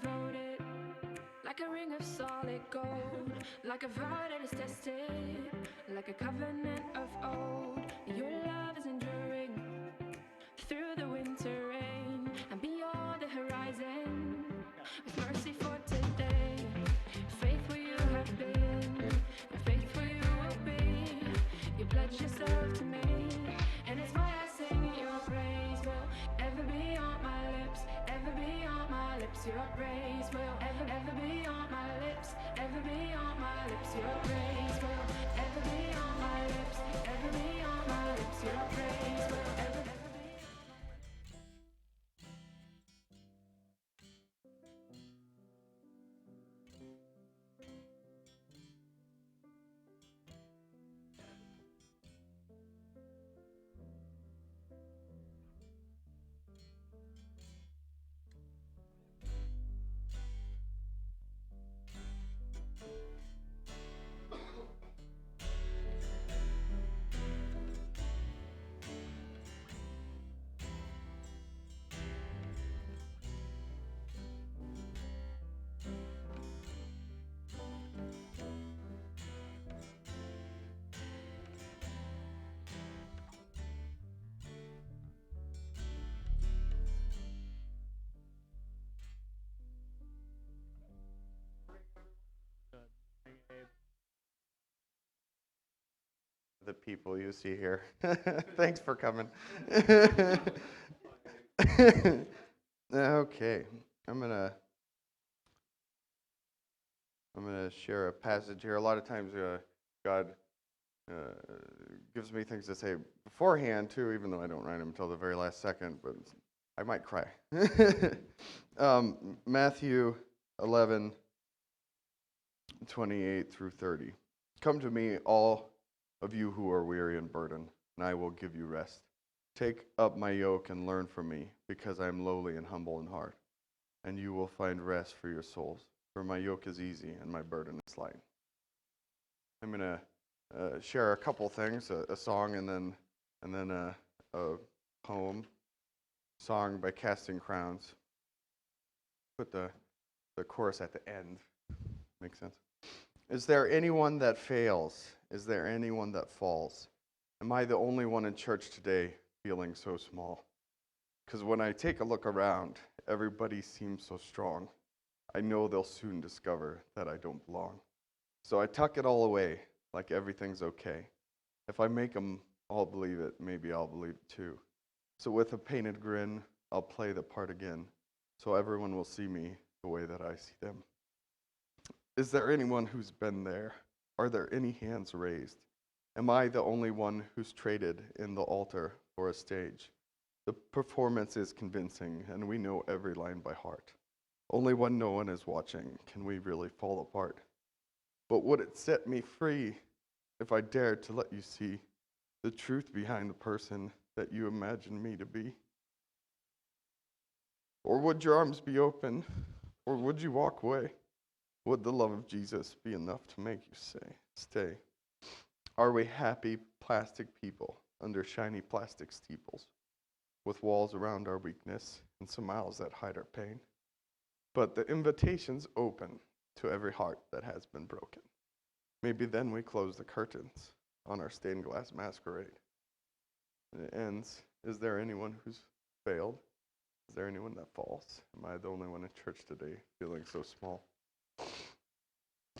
devoted, like a ring of solid gold, like a vow that is tested, like a covenant of old. Your love is enduring through the winter rain and beyond the horizon. With mercy for today, faithful you have been, and faithful you will be. You pledge yourself to me, and it's why I sing your praise will ever be on my lips, ever be on my lips. Your praise will ever be on my lips, ever be on my lips. Your praise will ever be on my lips, ever be on my lips. Your praise will ever be. The people you see here. Thanks for coming. Okay, I'm gonna share a passage here. A lot of times, God uh, gives me things to say beforehand too, even though I don't write them until the very last second. But I might cry. Matthew 11:28 through 30. Come to me, all of you who are weary and burdened, and I will give you rest. Take up my yoke and learn from me, because I am lowly and humble in heart, and you will find rest for your souls. For my yoke is easy and my burden is light. I'm going to share a couple things, a song and then a poem, song by Casting Crowns. Put the chorus at the end. Makes sense? Is there anyone that fails? Is there anyone that falls? Am I the only one in church today feeling so small? Because when I take a look around, everybody seems so strong. I know they'll soon discover that I don't belong. So I tuck it all away, like everything's okay. If I make them all believe it, maybe I'll believe it too. So with a painted grin, I'll play the part again, so everyone will see me the way that I see them. Is there anyone who's been there? Are there any hands raised? Am I the only one who's traded in the altar for a stage? The performance is convincing, and we know every line by heart. Only when no one is watching can we really fall apart. But would it set me free if I dared to let you see the truth behind the person that you imagine me to be? Or would your arms be open? Or would you walk away? Would the love of Jesus be enough to make you stay? Are we happy plastic people under shiny plastic steeples, with walls around our weakness and smiles that hide our pain? But the invitation's open to every heart that has been broken. Maybe then we close the curtains on our stained glass masquerade. And it ends, is there anyone who's failed? Is there anyone that falls? Am I the only one in church today feeling so small?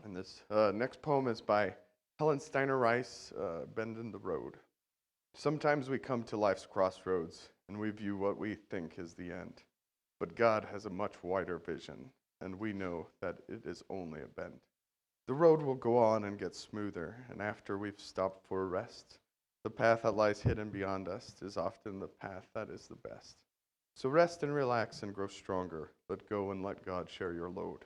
And this next poem is by Helen Steiner Rice, Bend in the Road. Sometimes we come to life's crossroads and we view what we think is the end. But God has a much wider vision, and we know that it is only a bend. The road will go on and get smoother, and after we've stopped for a rest, the path that lies hidden beyond us is often the path that is the best. So rest and relax and grow stronger. Let go and let God share your load.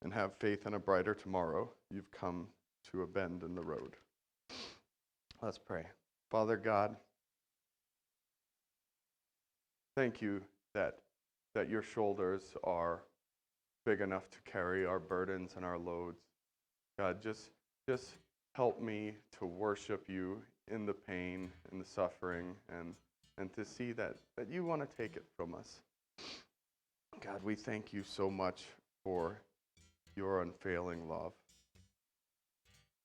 And have faith in a brighter tomorrow. You've come to a bend in the road. Let's pray. Father God, thank you that your shoulders are big enough to carry our burdens and our loads. God, just help me to worship you in the pain, in the suffering, and to see that you want to take it from us. God, we thank you so much for your unfailing love.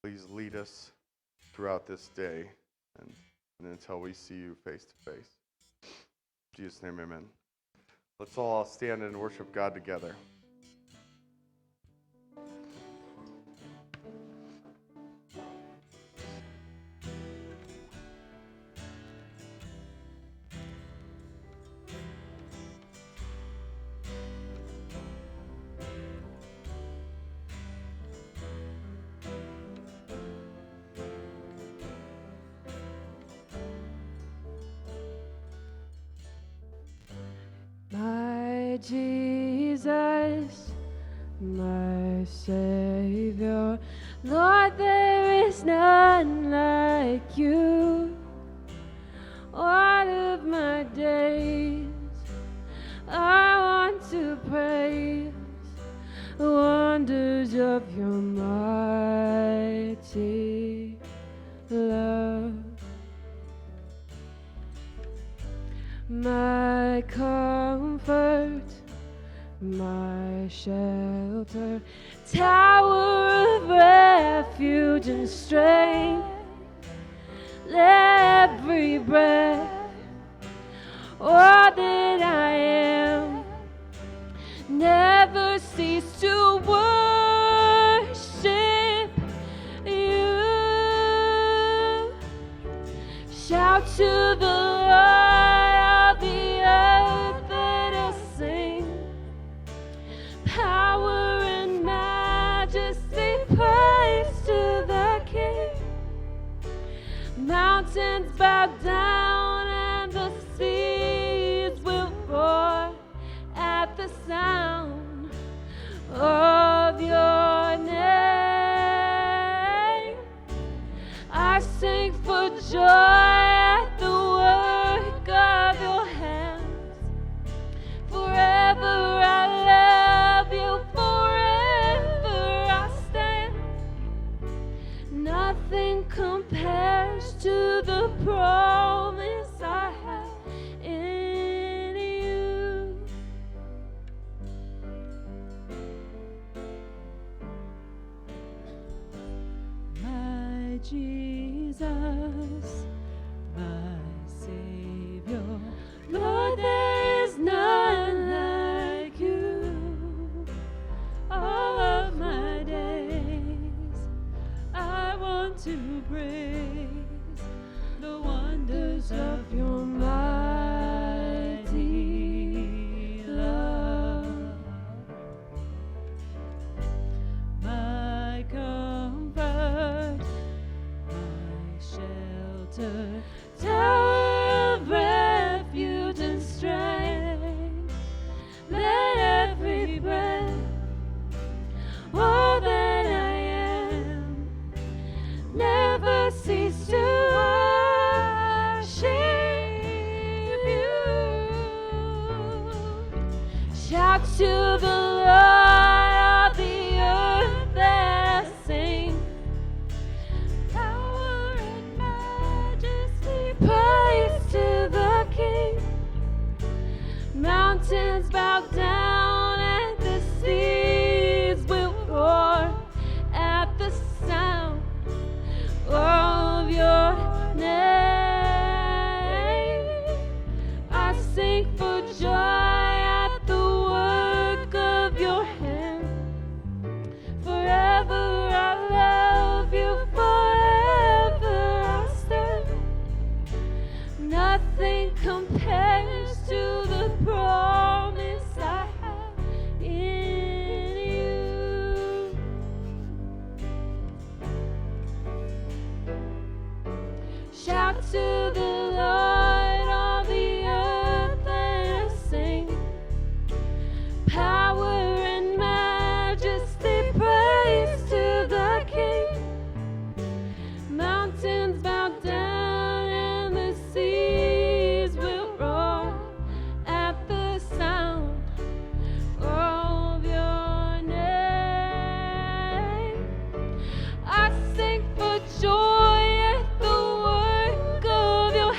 Please lead us throughout this day and until we see you face to face. In Jesus' name, amen. Let's all stand and worship God together. My Jesus, my Savior, Lord, there is none like you. All of my days, I want to praise the wonders of your mighty love. My comfort, my shelter, tower of refuge and strength, let every breath, all that I am, never cease to worship you. Shout to the Lord of the earth, let us sing. Power and majesty, praise to the King. Mountains bow down and the seas will roar at the sound of your name. I sing for joy at the work of your hands. Forever I love you, forever I stand. Nothing compares to the promise I have in you. My Jesus, my Savior, Lord, there is none like you. All of my days, I want to praise the wonders of your mighty love. My comfort, my shelter, tower of refuge and strength, let every breath, all that I am, never cease to worship you. Shout to the Lord of the earth, let us sing. Power and majesty, praise to the King. Mountains bow down and the seas will roar at the sound of your name. I sing for joy at the work of your hand. Forever I love you, forever I stand. Nothing compares to the promise I have in you. Shout to the Lord of the earth, let us sing. Power and majesty, praise to the King. Mountains bow down and the seas will roar at the sound of your name. I sing for joy at the work of your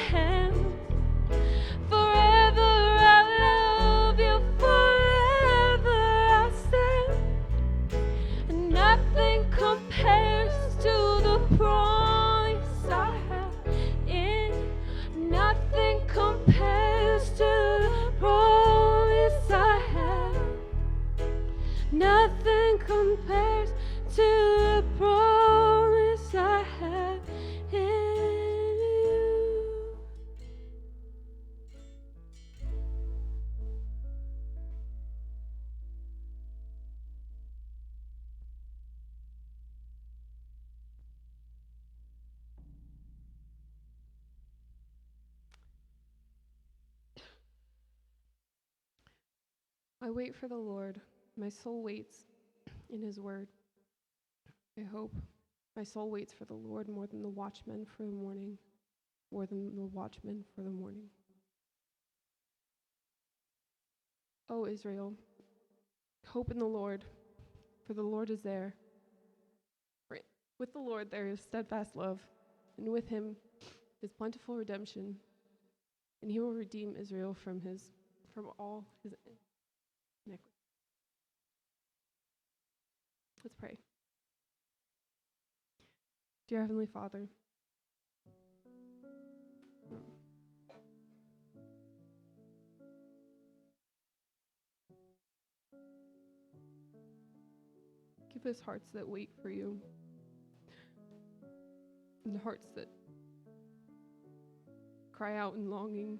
I wait for the Lord. My soul waits in his word. I hope. My soul waits for the Lord more than the watchmen for the morning. More than the watchmen for the morning. O Israel, hope in the Lord, for the Lord is there. With the Lord there is steadfast love, and with him is plentiful redemption, and he will redeem Israel from all his iniquity. Let's pray. Dear Heavenly Father, give us hearts that wait for you, and hearts that cry out in longing,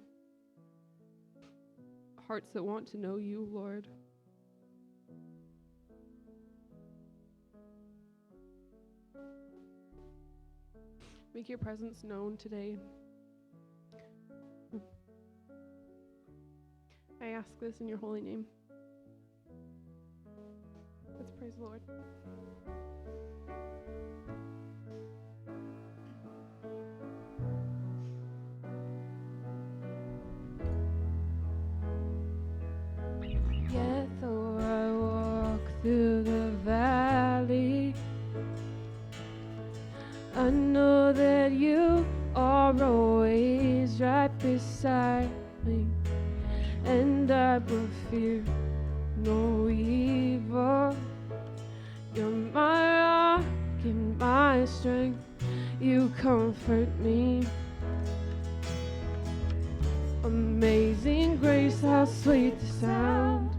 hearts that want to know you, Lord. Make your presence known today. I ask this in your holy name. Let's praise the Lord. Yet though I walk through the valley, I know that you are always right beside me, and I will fear no evil. You're my rock and my strength, you comfort me. Amazing grace, how sweet the sound.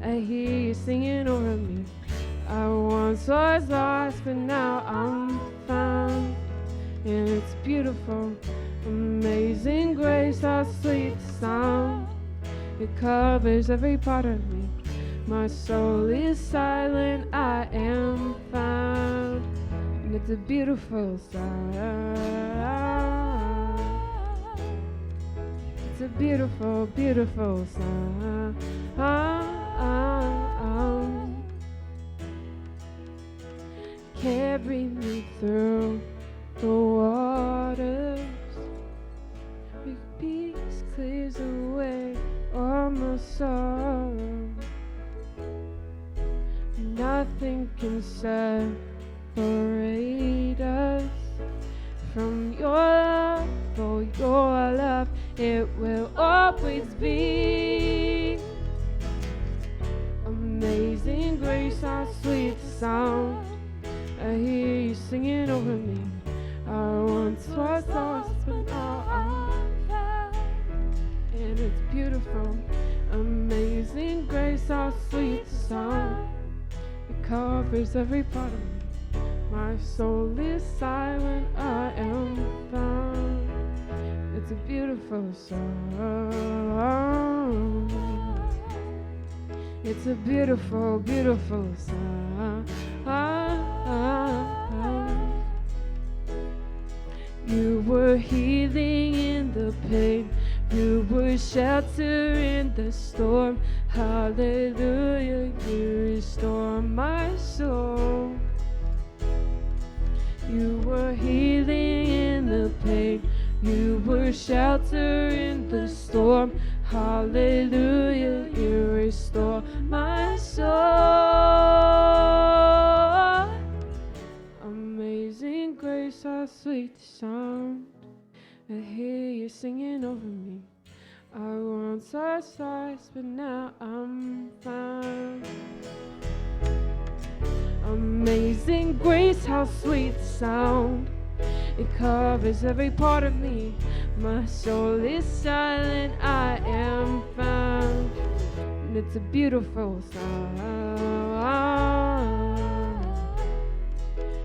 I hear you singing over me. I once was lost, but now I'm found. And it's beautiful. Amazing grace, how sweet the sound. It covers every part of me. My soul is silent, I am found. And it's a beautiful sound. It's a beautiful, beautiful sound. Carry me through the waters. Your peace clears away all my sorrow. Nothing can separate us from your love. For your love, it will always be. Amazing grace, how sweet the sound. I hear you singing over me. I once was lost, but now I'm found. And it's beautiful. Amazing grace, how sweet the sound. It covers every part of me. My soul is silent, I am found. It's a beautiful song. It's a beautiful, beautiful song. You were healing in the pain. You were shelter in the storm. Hallelujah, you restore my soul. You were healing in the pain. You were shelter in the storm. Hallelujah, you restore my soul. Amazing grace, how sweet the sound. I hear you singing over me. I once was lost, but now I'm found. Amazing grace, how sweet the sound. It covers every part of me. My soul is silent, I am found. And it's a beautiful sound.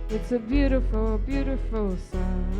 It's a beautiful, beautiful sound.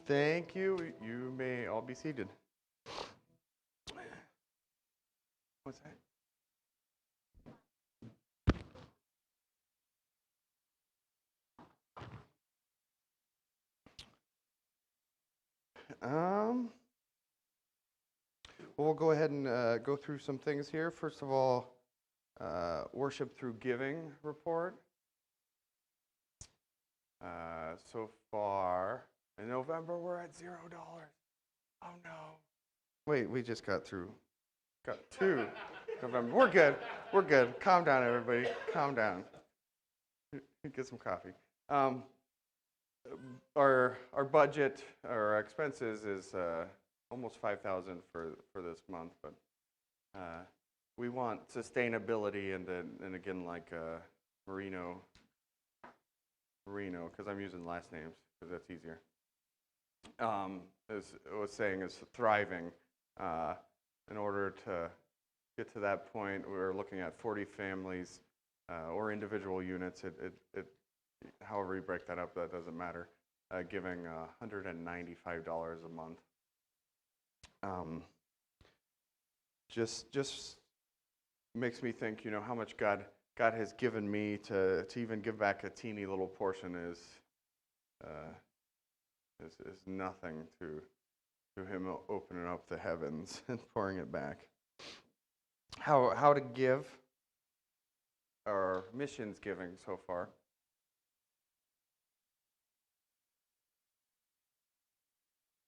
Thank you. You may all be seated. What's that? We'll go ahead and go through some things here. First of all, worship through giving report. So far in November, we're at $0. Oh no! Wait, we just got through. Got 2 November. We're good. We're good. Calm down, everybody. Calm down. Get some coffee. Our budget, our expenses is almost $5,000 for this month, but we want sustainability and again like Marino, because I'm using last names because that's easier. As I was saying, is thriving. In order to get to that point, we're looking at 40 families or individual units. However you break that up, that doesn't matter. Giving $195 a month. Just makes me think, how much God has given me to even give back a teeny little portion is nothing to Him opening up the heavens and pouring it back. How to give our missions giving so far.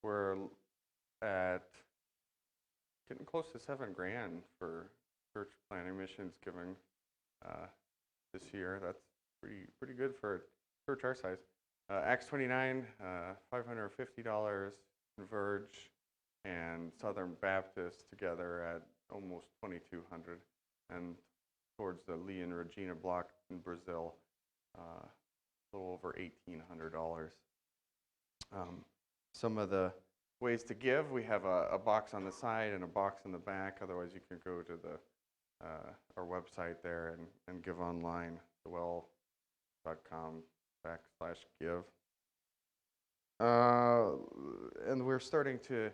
We're at getting close to $7,000 for church planning missions giving this year. That's pretty good for a church our size. Acts 29, $550. Converge and Southern Baptist together at almost $2,200, and towards the Lee and Regina block in Brazil, a little over $1,800. Some of the ways to give, we have a box on the side and a box in the back. Otherwise, you can go to our website there and give online, thewell.com/give. And we're starting to,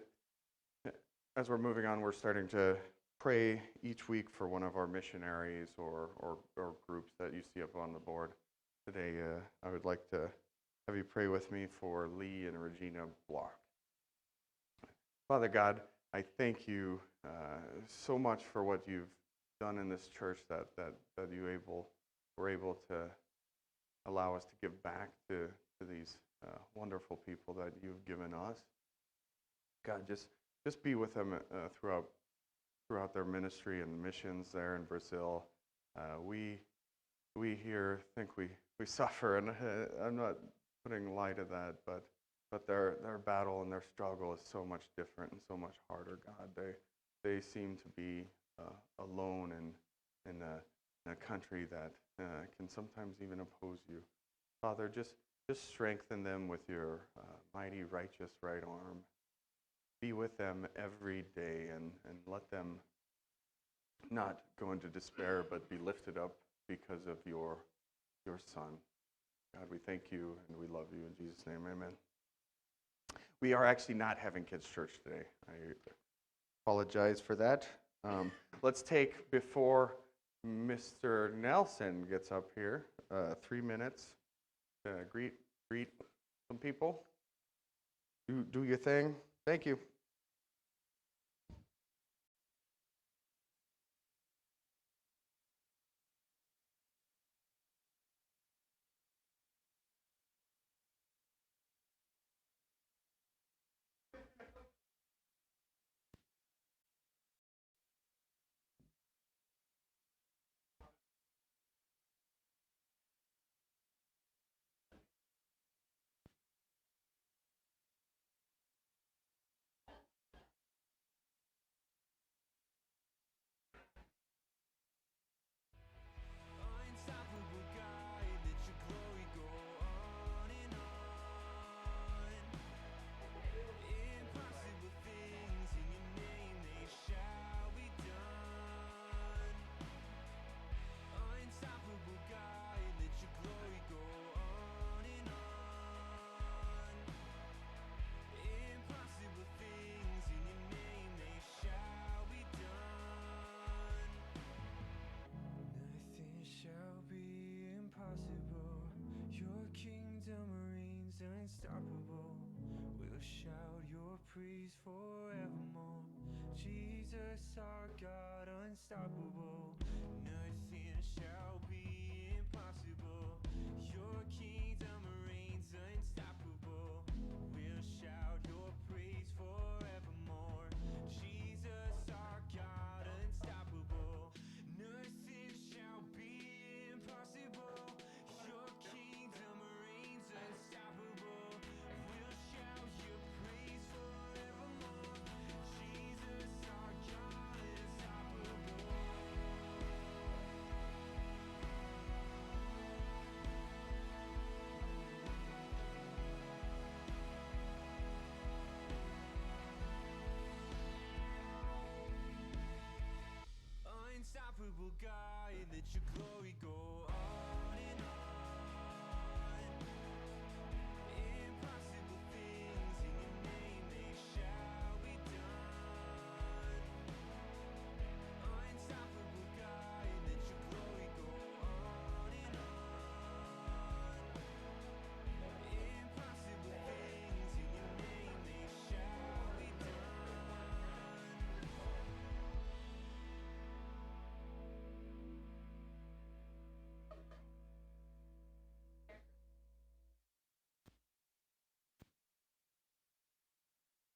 as we're moving on, we're starting to pray each week for one of our missionaries or groups that you see up on the board. Today, I would like to have you pray with me for Lee and Regina Block. Father God, I thank you so much for what you've done in this church that we're able to allow us to give back to these wonderful people that you've given us. God, just be with them throughout their ministry and missions there in Brazil. We here think we suffer, and I'm not putting light of that, but their battle and their struggle is so much different and so much harder. God, they seem to be alone in a country that can sometimes even oppose you. Father, just strengthen them with your mighty, righteous right arm. Be with them every day and let them not go into despair, but be lifted up because of your Son. God, we thank you and we love you. In Jesus' name, amen. We are actually not having kids' church today. I apologize for that. Let's take, before Mr. Nelson gets up here, 3 minutes. Greet some people. Do your thing. Thank you. unstoppable. We'll shout your praise forevermore. Jesus, our God, unstoppable. Nothing shall be impossible. Your kingdom reigns unstoppable. We'll shout your praise forevermore. Jesus, our God, unstoppable. Nothing shall be impossible. Your kingdom reigns unstoppable. We'll shout your praise forevermore. Jesus, our God, unstoppable. Unstoppable God, let your glory go on and on. Impossible things in your name, they shall be done. Unstoppable God, let your glory go on and on. Impossible things in your name, they shall be done.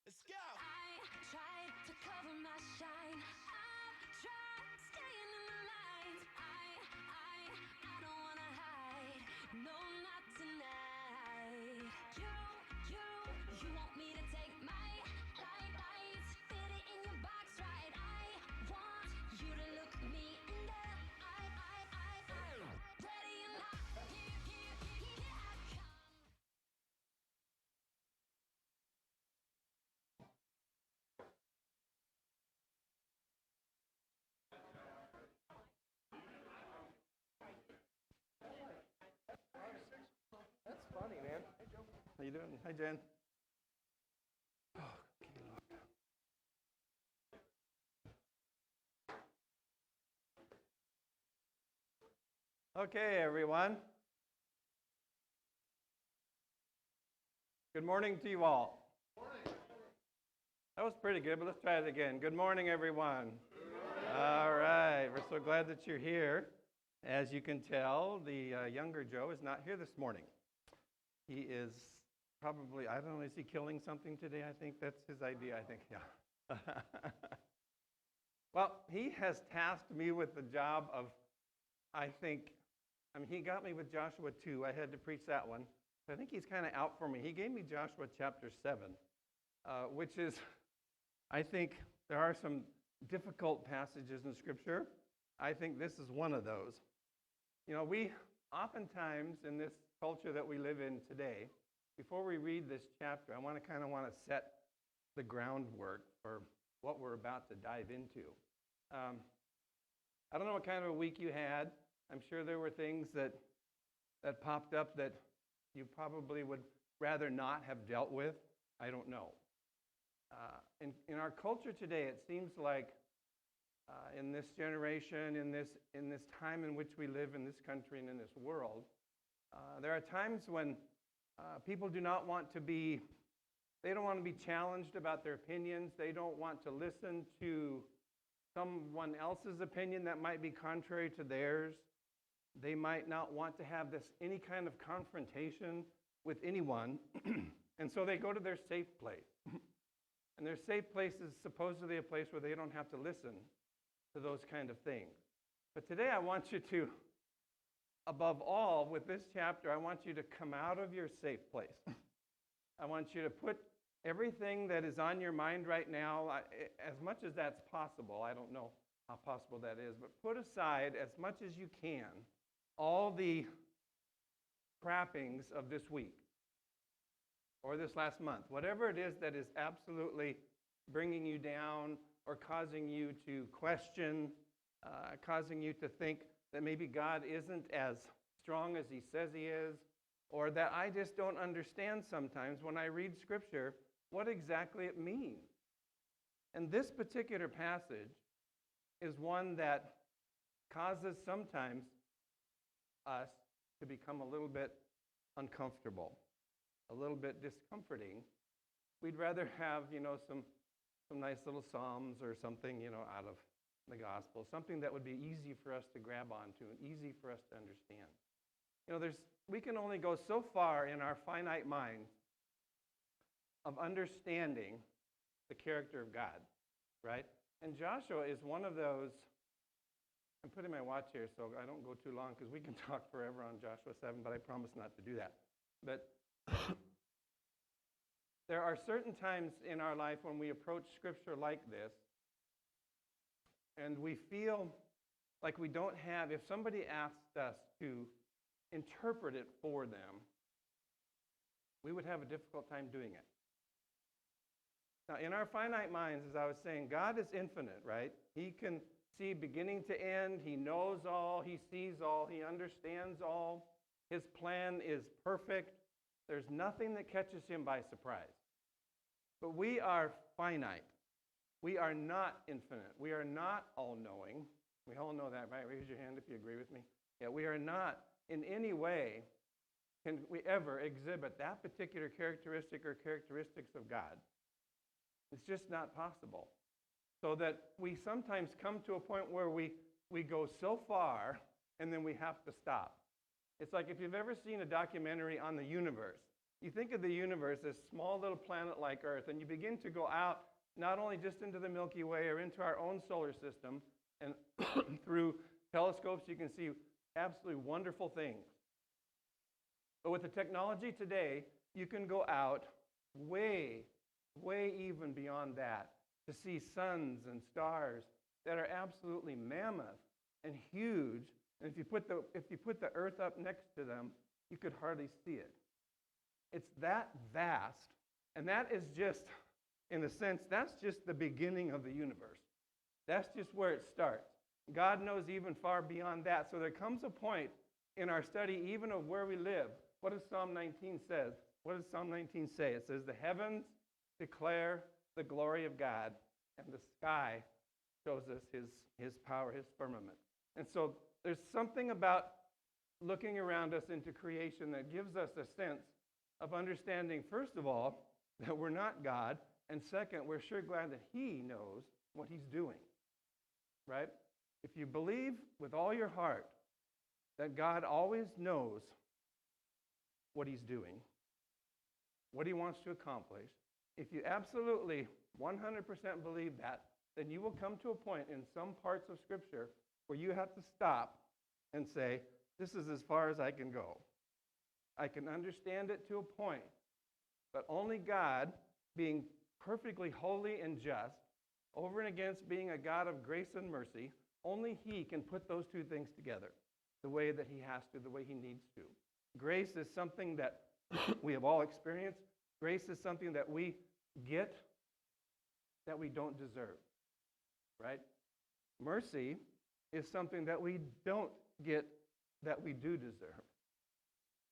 Let's go! I try to cover my shine. I try staying in the lines. I don't wanna hide. No, not tonight. You want me to take my lights, fit it in your box, right? I want you to look me in the eye. Ready or not, here I come. That's funny, man. How you doing? Hi, Jen. Okay, everyone. Good morning to you all. That was pretty good, but let's try it again. Good morning, everyone. All right, we're so glad that you're here. As you can tell, the younger Joe is not here this morning. He is probably, I don't know, is he killing something today? I think that's his idea, I think, yeah. Well, he has tasked me with the job of, he got me with Joshua 2. I had to preach that one. I think he's kind of out for me. He gave me Joshua chapter 7, which is, I think there are some difficult passages in Scripture. I think this is one of those. You know, we oftentimes in this culture that we live in today, before we read this chapter, I want to set the groundwork for what we're about to dive into. I don't know what kind of a week you had. I'm sure there were things that popped up that you probably would rather not have dealt with. I don't know. In our culture today, it seems like in this generation, in this time in which we live in this country and in this world, there are times when people do not want to be, they don't want to be challenged about their opinions. They don't want to listen to someone else's opinion that might be contrary to theirs. They might not want to have any kind of confrontation with anyone. And so they go to their safe place. And their safe place is supposedly a place where they don't have to listen to those kind of things. But today I want you to, above all, with this chapter, I want you to come out of your safe place. I want you to put everything that is on your mind right now, as much as that's possible. I don't know how possible that is, but put aside as much as you can all the trappings of this week or this last month, whatever it is that is absolutely bringing you down or causing you to question, causing you to think that maybe God isn't as strong as he says he is, or that I just don't understand sometimes when I read Scripture what exactly it means. And this particular passage is one that causes sometimes us to become a little bit uncomfortable. a little bit discomforting, we'd rather have, some nice little psalms or something, out of the gospel, something that would be easy for us to grab onto and easy for us to understand. We can only go so far in our finite minds of understanding the character of God, right? And Joshua is one of those. I'm putting my watch here so I don't go too long because we can talk forever on Joshua 7, but I promise not to do that. But there are certain times in our life when we approach Scripture like this, and we feel like we don't have, if somebody asked us to interpret it for them, we would have a difficult time doing it. Now, in our finite minds, as I was saying, God is infinite, right? He can see beginning to end. He knows all. He sees all. He understands all. His plan is perfect. There's nothing that catches him by surprise. But we are finite. We are not infinite. We are not all-knowing. We all know that, right? Raise your hand if you agree with me. Yeah, we are not in any way can we ever exhibit that particular characteristic or characteristics of God. It's just not possible. So that we sometimes come to a point where we go so far and then we have to stop. It's like if you've ever seen a documentary on the universe. You think of the universe as small little planet like Earth, and you begin to go out not only just into the Milky Way or into our own solar system, and through telescopes you can see absolutely wonderful things. But with the technology today, you can go out way even beyond that to see suns and stars that are absolutely mammoth and huge. And if you put the Earth up next to them, you could hardly see it. It's that vast, and that is just, in a sense, that's just the beginning of the universe. That's just where it starts. God knows even far beyond that. So there comes a point in our study, even of where we live. What does Psalm 19 say? What does Psalm 19 say? It says, the heavens declare the glory of God, and the sky shows us his power, his firmament. And so there's something about looking around us into creation that gives us a sense of understanding, first of all, that we're not God, and second, we're sure glad that he knows what he's doing, right? If you believe with all your heart that God always knows what he's doing, what he wants to accomplish, if you absolutely 100% believe that, then you will come to a point in some parts of Scripture where you have to stop and say, this is as far as I can go. I can understand it to a point, but only God, being perfectly holy and just, over and against being a God of grace and mercy, only he can put those two things together the way that he has to, the way he needs to. Grace is something that we have all experienced. Grace is something that we get that we don't deserve, right? Mercy is something that we don't get that we do deserve.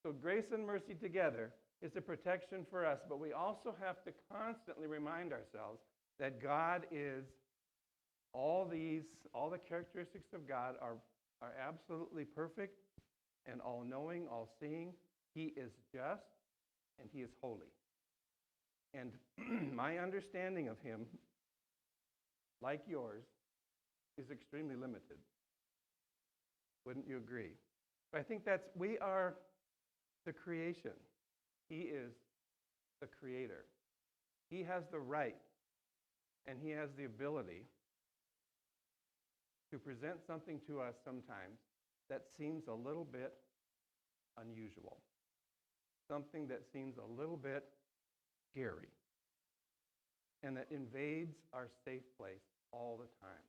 So grace and mercy together is a protection for us, but we also have to constantly remind ourselves that God is all the characteristics of God are absolutely perfect and all-knowing, all-seeing. He is just and he is holy. And my understanding of him, like yours, is extremely limited. Wouldn't you agree? But I think we are the creation. He is the creator. He has the right and he has the ability to present something to us sometimes that seems a little bit unusual. Something that seems a little bit scary and that invades our safe place all the time.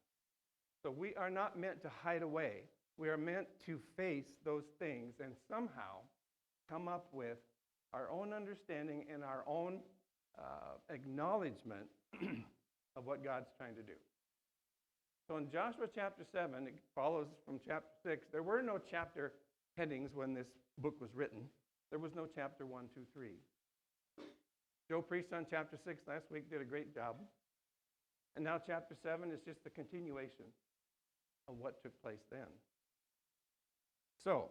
So we are not meant to hide away. We are meant to face those things and somehow come up with our own understanding and our own acknowledgement of what God's trying to do. So in Joshua chapter 7, it follows from chapter 6, there were no chapter headings when this book was written. There was no chapter 1, 2, 3. Joe preached on chapter 6 last week, did a great job. And now chapter 7 is just the continuation of what took place then. So,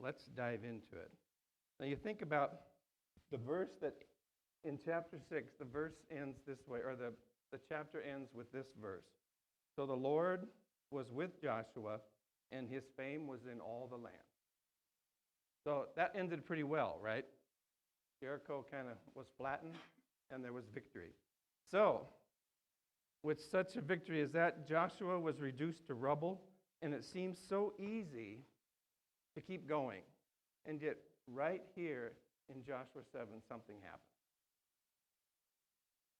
let's dive into it. Now you think about the verse that in chapter 6, the verse ends this way, or the chapter ends with this verse. So the Lord was with Joshua, and his fame was in all the land. So that ended pretty well, right? Jericho kind of was flattened, and there was victory. So, with such a victory as that, Joshua was reduced to rubble, and it seems so easy to keep going. And yet, right here in Joshua 7, something happened.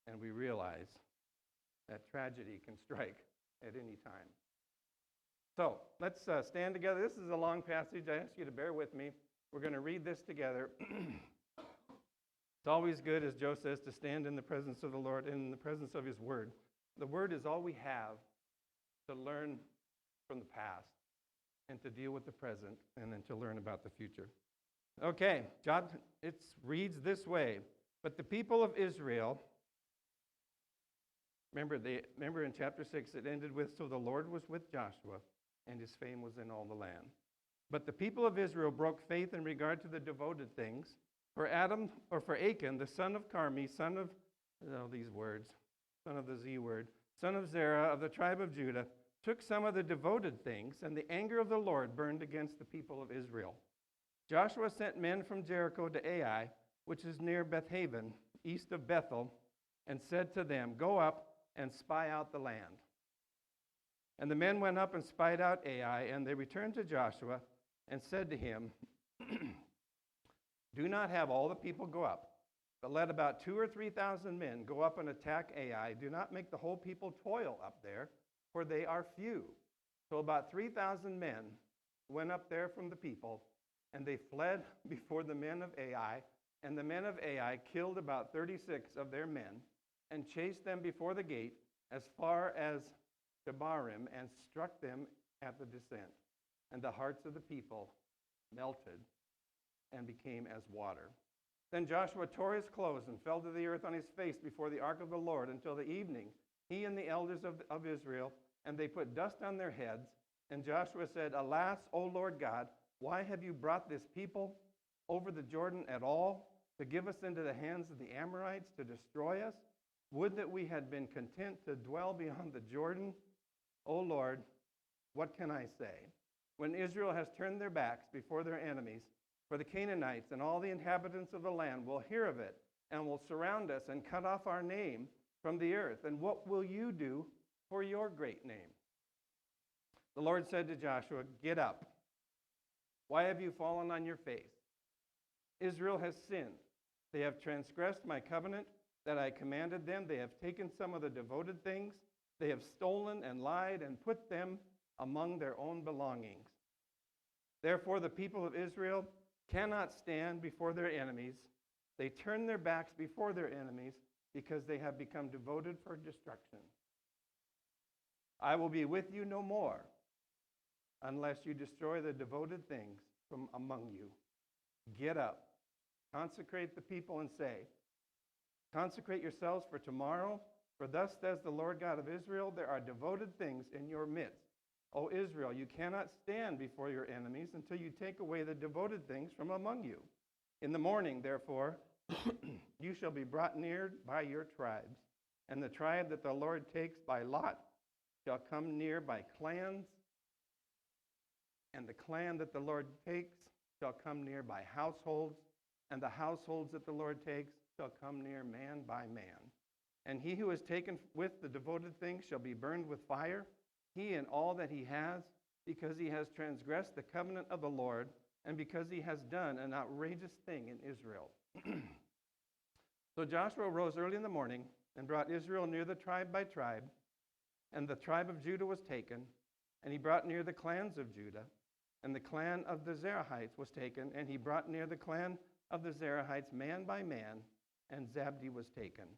And we realize that tragedy can strike at any time. So, let's stand together. This is a long passage. I ask you to bear with me. We're going to read this together. It's always good, as Joe says, to stand in the presence of the Lord, in the presence of his word. The word is all we have to learn from the past and to deal with the present and then to learn about the future. Okay, it reads this way. But the people of Israel, remember in chapter 6 it ended with, so the Lord was with Joshua and his fame was in all the land. But the people of Israel broke faith in regard to the devoted things. For Achan, the son of Carmi, son of son of the Z word, son of Zerah of the tribe of Judah, took some of the devoted things, and the anger of the Lord burned against the people of Israel. Joshua sent men from Jericho to Ai, which is near Bethaven, east of Bethel, and said to them, "Go up and spy out the land." And the men went up and spied out Ai, and they returned to Joshua and said to him, "Do not have all the people go up, but let about 2,000 or 3,000 men go up and attack Ai. Do not make the whole people toil up there, for they are few." So about 3,000 men went up there from the people, and they fled before the men of Ai. And the men of Ai killed about 36 of their men, and chased them before the gate as far as Shebarim, and struck them at the descent. And the hearts of the people melted and became as water. Then Joshua tore his clothes and fell to the earth on his face before the ark of the Lord until the evening, he and the elders of Israel, and they put dust on their heads. And Joshua said, "Alas, O Lord God, why have you brought this people over the Jordan at all, to give us into the hands of the Amorites to destroy us? Would that we had been content to dwell beyond the Jordan. O Lord, what can I say? When Israel has turned their backs before their enemies, for the Canaanites and all the inhabitants of the land will hear of it and will surround us and cut off our name from the earth. And what will you do for your great name?" The Lord said to Joshua, "Get up. Why have you fallen on your face? Israel has sinned. They have transgressed my covenant that I commanded them. They have taken some of the devoted things. They have stolen and lied and put them among their own belongings. Therefore, the people of Israel cannot stand before their enemies. They turn their backs before their enemies because they have become devoted for destruction. I will be with you no more unless you destroy the devoted things from among you. Get up, consecrate the people, and say, 'Consecrate yourselves for tomorrow, for thus says the Lord God of Israel, there are devoted things in your midst. O Israel, you cannot stand before your enemies until you take away the devoted things from among you. In the morning, therefore, you shall be brought near by your tribes, and the tribe that the Lord takes by lot shall come near by clans, and the clan that the Lord takes shall come near by households, and the households that the Lord takes shall come near man by man. And he who is taken with the devoted things shall be burned with fire, he and all that he has, because he has transgressed the covenant of the Lord, and because he has done an outrageous thing in Israel." So Joshua rose early in the morning and brought Israel near the tribe by tribe, and the tribe of Judah was taken, and he brought near the clans of Judah, and the clan of the Zerahites was taken, and he brought near the clan of the Zerahites man by man, and Zabdi was taken.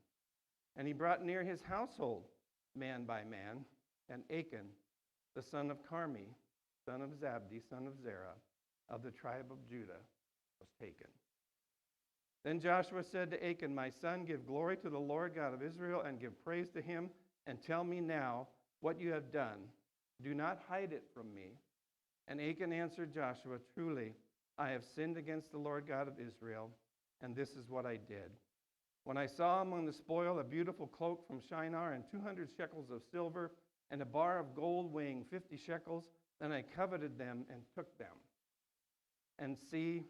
And he brought near his household man by man, and Achan, the son of Carmi, son of Zabdi, son of Zerah, of the tribe of Judah, was taken. Then Joshua said to Achan, "My son, give glory to the Lord God of Israel, and give praise to him, and tell me now what you have done. Do not hide it from me." And Achan answered Joshua, "Truly, I have sinned against the Lord God of Israel, and this is what I did. When I saw among the spoil a beautiful cloak from Shinar and 200 shekels of silver and a bar of gold weighing 50 shekels, then I coveted them and took them. And see,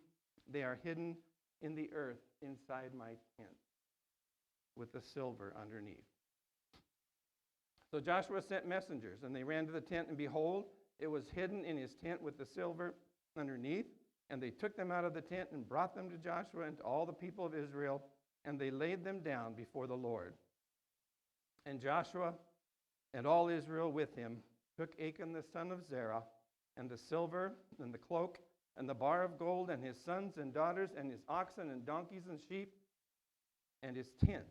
they are hidden in the earth inside my tent with the silver underneath. So Joshua sent messengers, and they ran to the tent, and behold, it was hidden in his tent with the silver underneath. And they took them out of the tent and brought them to Joshua and to all the people of Israel, and they laid them down before the Lord. And Joshua and all Israel with him took Achan the son of Zerah, and the silver, and the cloak, and the bar of gold, and his sons and daughters, and his oxen and donkeys and sheep, and his tent,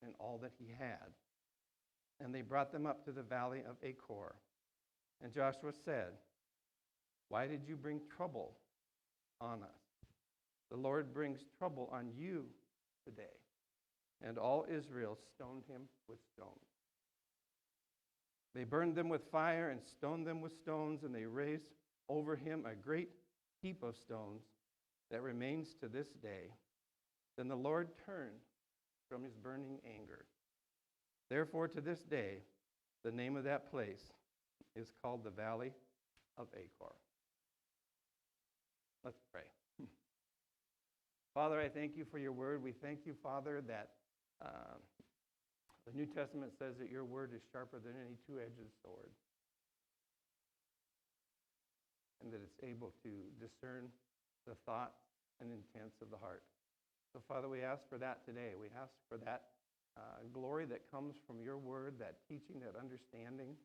and all that he had. And they brought them up to the valley of Achor. And Joshua said, why did you bring trouble on us? The Lord brings trouble on you today. And all Israel stoned him with stones. They burned them with fire and stoned them with stones, and they raised over him a great heap of stones that remains to this day. Then the Lord turned from his burning anger. Therefore, to this day, the name of that place is called the Valley of Achor. Let's pray. Father, I thank you for your word. We thank you, Father, that the New Testament says that your word is sharper than any two-edged sword, and that it's able to discern the thoughts and intents of the heart. So, Father, we ask for that today. We ask for that glory that comes from your word, that teaching, that understanding,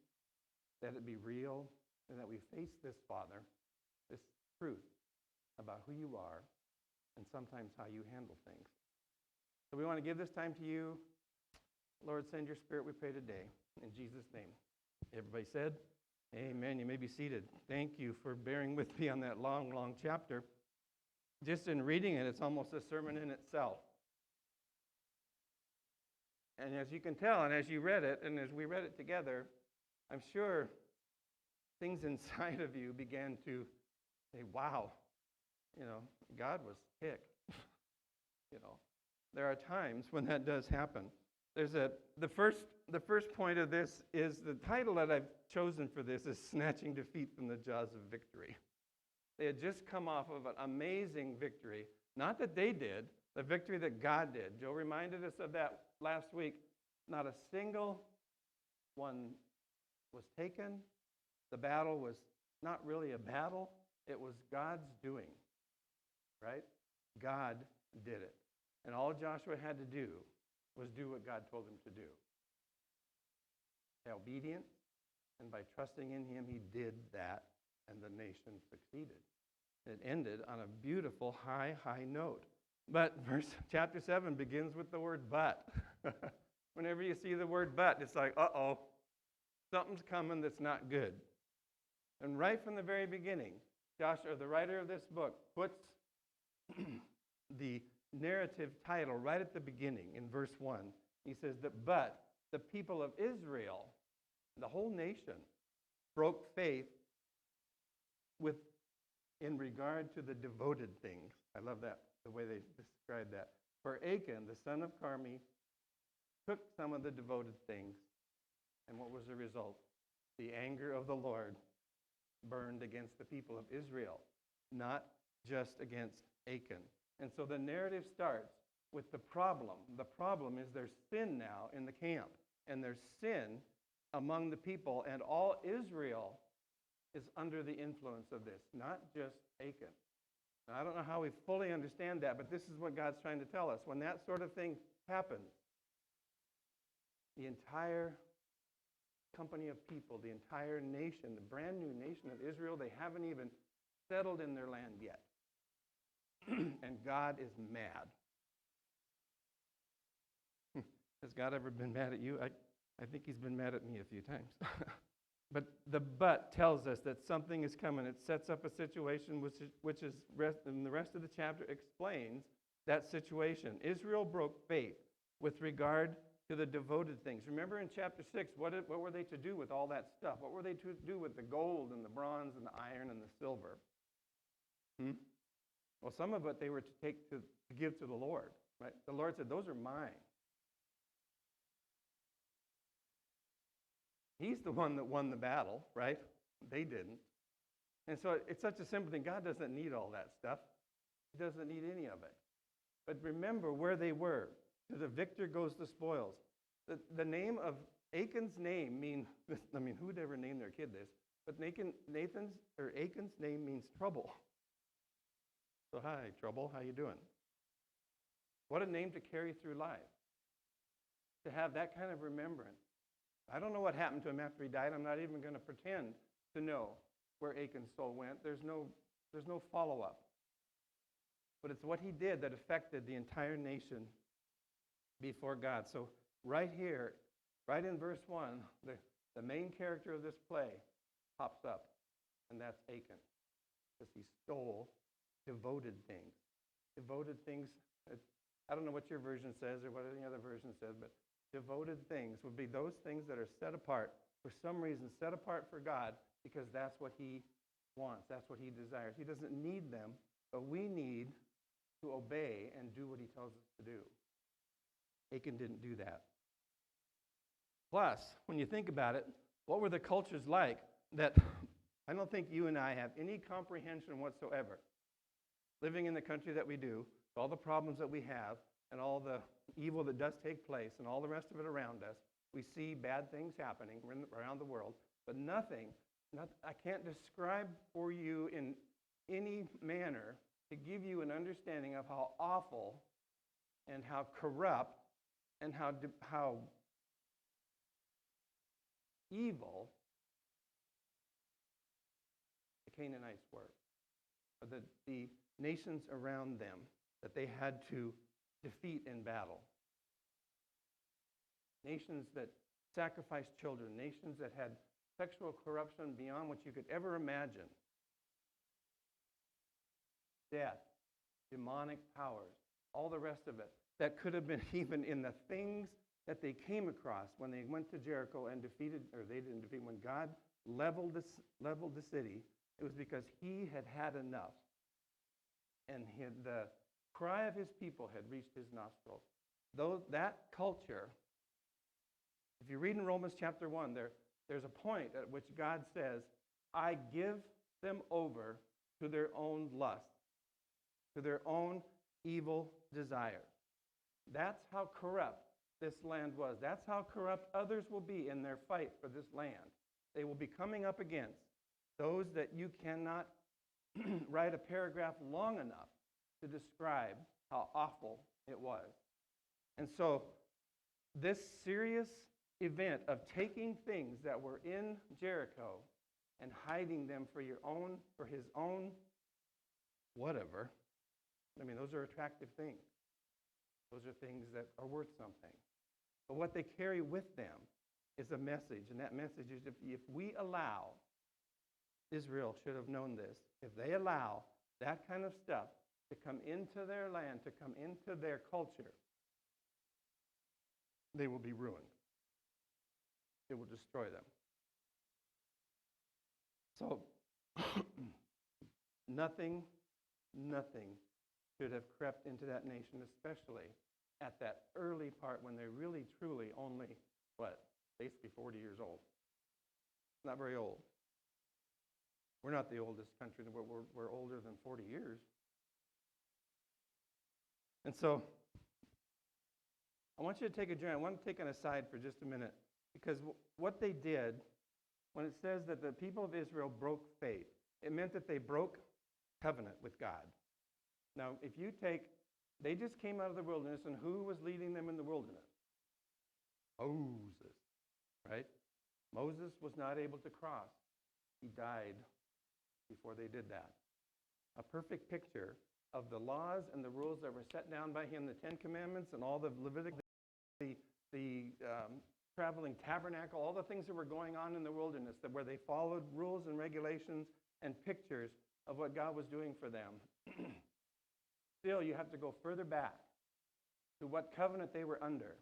that it be real, and that we face this, Father, this truth about who you are and sometimes how you handle things. So we want to give this time to you. Lord, send your spirit, we pray today. In Jesus' name. Everybody said, amen. You may be seated. Thank you for bearing with me on that long, long chapter. Just in reading it, it's almost a sermon in itself. And as you can tell, and as you read it, and as we read it together, I'm sure things inside of you began to say, wow, God was ticked. There are times when that does happen. The first point of this is the title that I've chosen for this is Snatching Defeat from the Jaws of Victory. They had just come off of an amazing victory. Not that they did, the victory that God did. Joe reminded us of that last week. Not a single one was taken. The battle was not really a battle. It was God's doing, right? God did it. And all Joshua had to do was do what God told him to do. By obedience, and by trusting in him, he did that, and the nation succeeded. It ended on a beautiful high note. But chapter 7 begins with the word but. Whenever you see the word but, it's like, uh-oh, something's coming that's not good. And right from the very beginning, Joshua, the writer of this book, puts the narrative title right at the beginning in verse 1. He says that, but the people of Israel, the whole nation, broke faith in regard to the devoted things. I love that, the way they describe that. For Achan, the son of Carmi, took some of the devoted things, and what was the result? The anger of the Lord burned against the people of Israel, not just against Achan. And so the narrative starts with the problem. The problem is there's sin now in the camp, and there's sin among the people, and all Israel is under the influence of this, not just Achan. Now, I don't know how we fully understand that, but this is what God's trying to tell us. When that sort of thing happens, the entire company of people, the entire nation, the brand new nation of Israel, they haven't even settled in their land yet. And God is mad. Has God ever been mad at you? I think he's been mad at me a few times. But the but tells us that something is coming. It sets up a situation which is and the rest of the chapter explains that situation. Israel broke faith with regard to the devoted things. Remember in chapter 6, what were they to do with all that stuff? What were they to do with the gold and the bronze and the iron and the silver? Well, some of it they were to take to give to the Lord, right? The Lord said, those are mine. He's the one that won the battle, right? They didn't. And so it's such a simple thing. God doesn't need all that stuff. He doesn't need any of it. But remember where they were. To the victor goes the spoils. The name of Achan's name means, I mean, who would ever name their kid this? But Achan's name means trouble. So hi, trouble, how you doing? What a name to carry through life. To have that kind of remembrance. I don't know what happened to him after he died. I'm not even going to pretend to know where Achan's soul went. There's no follow-up. But it's what he did that affected the entire nation before God. So right here, right in verse 1, the main character of this play pops up, and that's Achan, because he stole devoted things. Devoted things, I don't know what your version says or what any other version says, but devoted things would be those things that are set apart, for some reason set apart for God, because that's what he wants, that's what he desires. He doesn't need them, but we need to obey and do what he tells us to do. Achan didn't do that. Plus, when you think about it, what were the cultures like that I don't think you and I have any comprehension whatsoever? Living in the country that we do, all the problems that we have, and all the evil that does take place, and all the rest of it around us, we see bad things happening around the world, but I can't describe for you in any manner to give you an understanding of how awful and how corrupt and how evil the Canaanites were, or the nations around them that they had to defeat in battle. Nations that sacrificed children, nations that had sexual corruption beyond what you could ever imagine. Death, demonic powers, all the rest of it. That could have been even in the things that they came across when they went to Jericho and defeated, or they didn't defeat, when God leveled the city, it was because he had had enough. And the cry of his people had reached his nostrils. Though that culture, if you read in Romans chapter 1, there's a point at which God says, I give them over to their own lust, to their own evil desires. That's how corrupt this land was. That's how corrupt others will be in their fight for this land. They will be coming up against those that you cannot write a paragraph long enough to describe how awful it was. And so this serious event of taking things that were in Jericho and hiding them for his own whatever, I mean, those are attractive things. Those are things that are worth something. But what they carry with them is a message, and that message is if we allow, Israel should have known this, if they allow that kind of stuff to come into their land, to come into their culture, they will be ruined. It will destroy them. So, nothing should have crept into that nation, especially at that early part when they're really, truly only, basically 40 years old. Not very old. We're not the oldest country. We're older than 40 years. And so, I want you to take a journey. I want to take an aside for just a minute, because what they did, when it says that the people of Israel broke faith, it meant that they broke covenant with God. Now, if you they just came out of the wilderness, and who was leading them in the wilderness? Moses, right? Moses was not able to cross. He died before they did that. A perfect picture of the laws and the rules that were set down by him, the Ten Commandments and all the Leviticus, the traveling tabernacle, all the things that were going on in the wilderness, where they followed rules and regulations and pictures of what God was doing for them. Still, you have to go further back to what covenant they were under.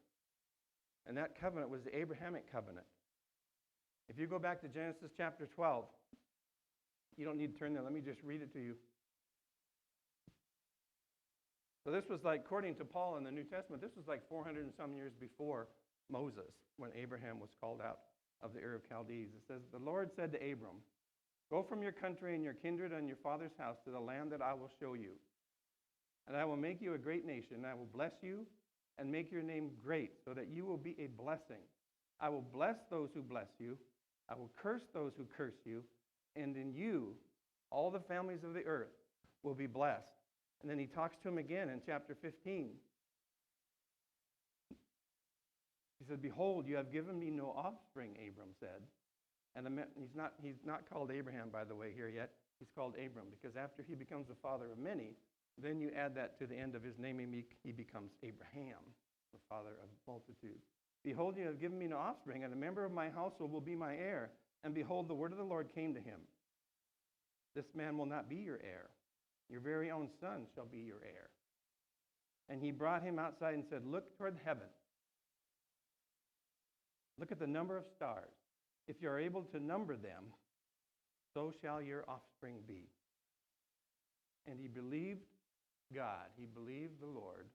And that covenant was the Abrahamic covenant. If you go back to Genesis chapter 12, you don't need to turn there. Let me just read it to you. So this was like, according to Paul in the New Testament, this was like 400 and some years before Moses, when Abraham was called out of the Ur of Chaldees. It says, the Lord said to Abram, go from your country and your kindred and your father's house to the land that I will show you. And I will make you a great nation. I will bless you and make your name great, so that you will be a blessing. I will bless those who bless you. I will curse those who curse you. And in you, all the families of the earth will be blessed. And then he talks to him again in chapter 15. He said, behold, you have given me no offspring, Abram said. And he's not called Abraham, by the way, here yet. He's called Abram, because after he becomes the father of many, then you add that to the end of his name, and he becomes Abraham, the father of multitudes. Behold, you have given me no offspring, and a member of my household will be my heir. And behold, the word of the Lord came to him. This man will not be your heir. Your very own son shall be your heir. And he brought him outside and said, look toward heaven. Look at the number of stars. If you are able to number them, so shall your offspring be. And he believed God. He believed the Lord.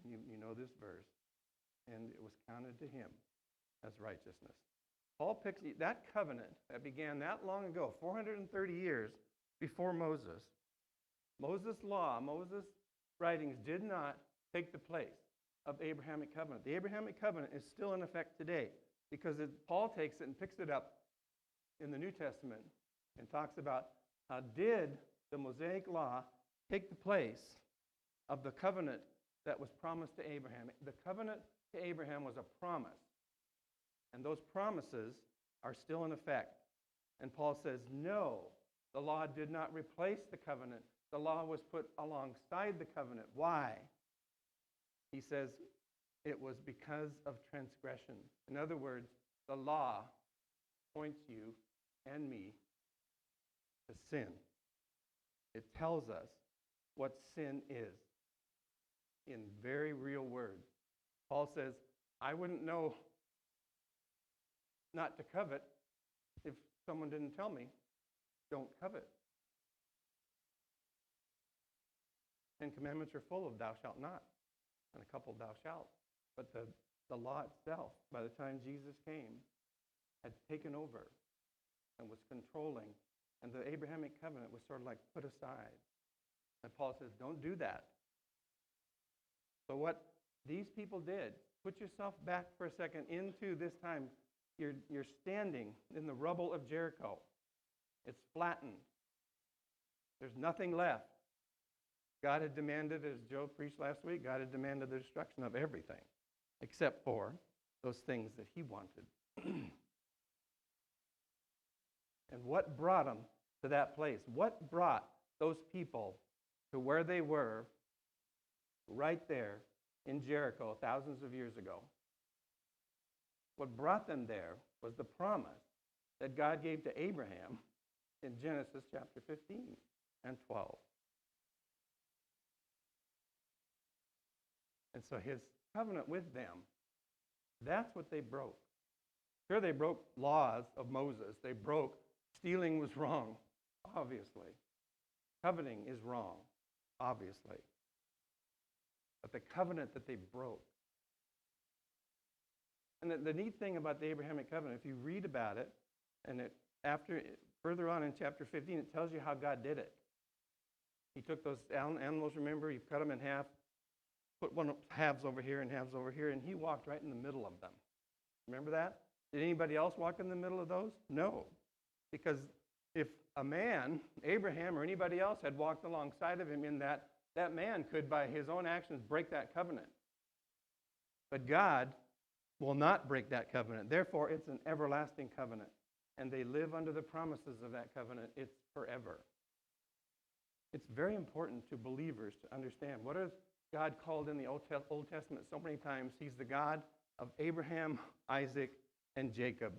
And you know this verse. And it was counted to him as righteousness. Paul picks that covenant that began that long ago, 430 years before Moses. Moses' law, Moses' writings did not take the place of the Abrahamic covenant. The Abrahamic covenant is still in effect today, because Paul takes it and picks it up in the New Testament and talks about how did the Mosaic law take the place of the covenant that was promised to Abraham. The covenant to Abraham was a promise, and those promises are still in effect. And Paul says, no, the law did not replace the covenant. The law was put alongside the covenant. Why? He says it was because of transgression. In other words, the law points you and me to sin. It tells us what sin is in very real words. Paul says, I wouldn't know not to covet if someone didn't tell me, don't covet. 10 Commandments are full of thou shalt not, and a couple thou shalt. But the law itself, by the time Jesus came, had taken over and was controlling. And the Abrahamic covenant was sort of like put aside. And Paul says, don't do that. So what these people did, put yourself back for a second into this time. You're standing in the rubble of Jericho. It's flattened. There's nothing left. God had demanded, as Joe preached last week, God had demanded the destruction of everything, except for those things that he wanted. And what brought them to that place? What brought those people to where they were right there in Jericho thousands of years ago? What brought them there was the promise that God gave to Abraham in Genesis chapter 15 and 12. And so his covenant with them, that's what they broke. Sure, they broke laws of Moses. They broke, stealing was wrong, obviously. Coveting is wrong, obviously. But the covenant that they broke. And the neat thing about the Abrahamic covenant, if you read about it, and further on in chapter 15, it tells you how God did it. He took those animals, remember, he cut them in half, put halves over here and halves over here, and he walked right in the middle of them. Remember that? Did anybody else walk in the middle of those? No. Because if a man, Abraham or anybody else, had walked alongside of him in that man could, by his own actions, break that covenant. But God will not break that covenant. Therefore, it's an everlasting covenant. And they live under the promises of that covenant. It's forever. It's very important to believers to understand what is God called in the Old Testament so many times. He's the God of Abraham, Isaac, and Jacob.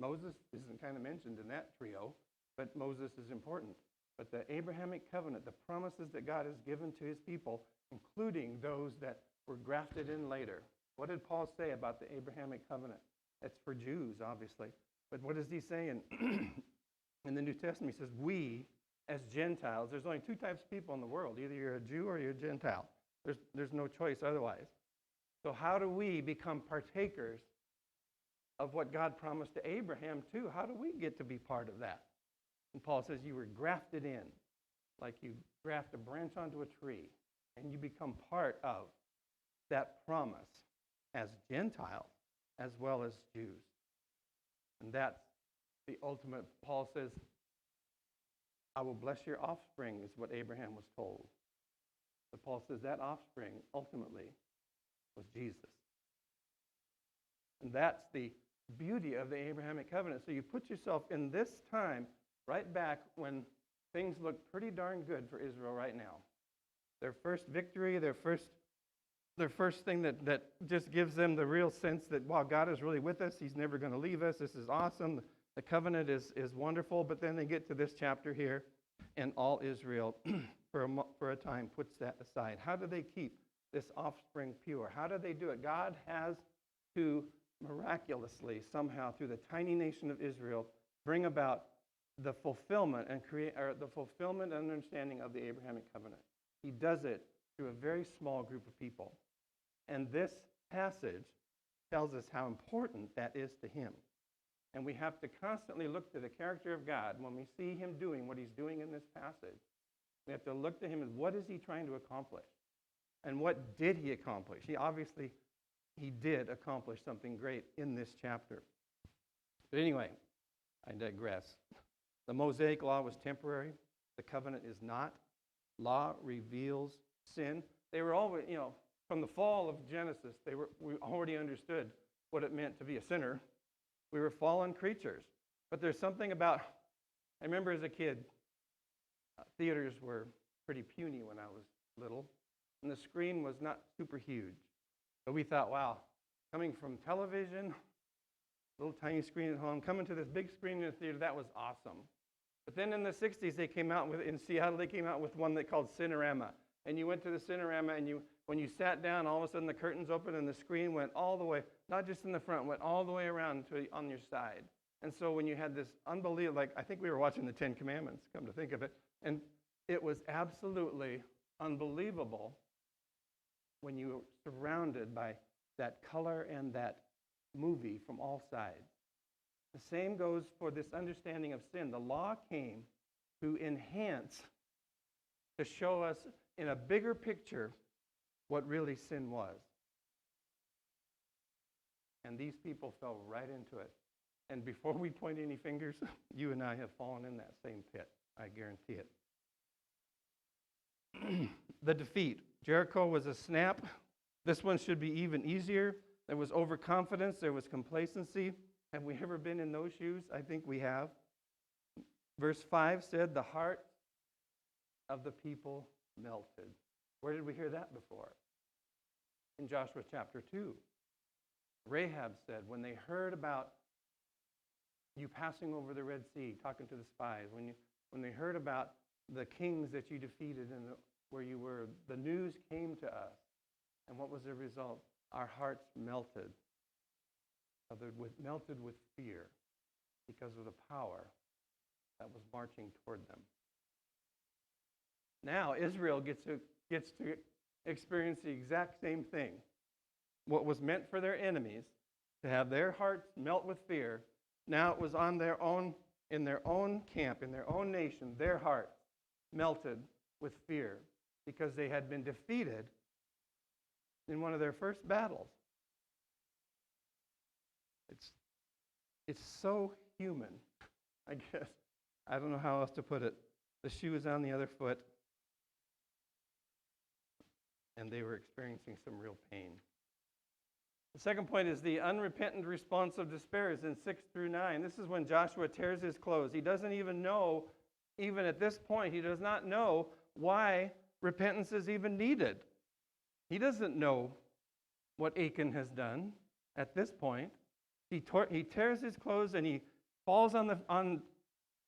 Moses isn't kind of mentioned in that trio, but Moses is important. But the Abrahamic covenant, the promises that God has given to his people, including those that were grafted in later. What did Paul say about the Abrahamic covenant? It's for Jews, obviously. But what does he say in the New Testament? He says, we as Gentiles. There's only two types of people in the world. Either you're a Jew or you're a Gentile. There's no choice otherwise. So how do we become partakers of what God promised to Abraham too? How do we get to be part of that? And Paul says you were grafted in, like you graft a branch onto a tree, and you become part of that promise as Gentiles as well as Jews. And that's the ultimate. Paul says, I will bless your offspring, is what Abraham was told. But Paul says that offspring ultimately was Jesus. And that's the beauty of the Abrahamic covenant. So you put yourself in this time, right back when things look pretty darn good for Israel right now. Their first victory, their first thing that just gives them the real sense that, wow, God is really with us. He's never going to leave us. This is awesome. The covenant is wonderful. But then they get to this chapter here, and all Israel for a time puts that aside. How do they keep this offspring pure? How do they do it? God has to miraculously, somehow, through the tiny nation of Israel, bring about the fulfillment and understanding of the Abrahamic covenant. He does it through a very small group of people. And this passage tells us how important that is to him. And we have to constantly look to the character of God when we see him doing what he's doing in this passage. We have to look to him as, what is he trying to accomplish? And what did he accomplish? He did accomplish something great in this chapter. But anyway, I digress. The Mosaic law was temporary. The covenant is not. Law reveals sin. They were always, from the fall of Genesis, we already understood what it meant to be a sinner. We were fallen creatures. But there's something about, I remember as a kid, theaters were pretty puny when I was little, and the screen was not super huge. So we thought, wow, coming from television, little tiny screen at home, coming to this big screen in the theater, that was awesome. But then in the 60s, in Seattle, they came out with one they called Cinerama. And you went to the Cinerama, and when you sat down, all of a sudden the curtains opened and the screen went all the way, not just in the front, went all the way around on your side. And so when you had this unbelievable, I think we were watching the Ten Commandments, come to think of it, and it was absolutely unbelievable when you were surrounded by that color and that movie from all sides. The same goes for this understanding of sin. The law came to enhance, to show us in a bigger picture what really sin was. And these people fell right into it. And before we point any fingers, you and I have fallen in that same pit. I guarantee it. The defeat. Jericho was a snap. This one should be even easier. There was overconfidence. There was complacency. Have we ever been in those shoes? I think we have. Verse 5 said, the heart of the people melted. Where did we hear that before? In Joshua chapter 2. Rahab said, when they heard about you passing over the Red Sea, talking to the spies, when they heard about the kings that you defeated and where you were, the news came to us. And what was the result? Our hearts melted. Melted with fear because of the power that was marching toward them. Now Israel gets to experience the exact same thing. What was meant for their enemies, to have their hearts melt with fear, now it was on their own, in their own camp, in their own nation, their hearts melted with fear because they had been defeated in one of their first battles. It's so human, I guess. I don't know how else to put it. The shoe is on the other foot, and they were experiencing some real pain. The second point is the unrepentant response of despair is in 6 through 9. This is when Joshua tears his clothes. He doesn't even know, even at this point, he does not know why repentance is even needed. He doesn't know what Achan has done at this point. He tears his clothes and he falls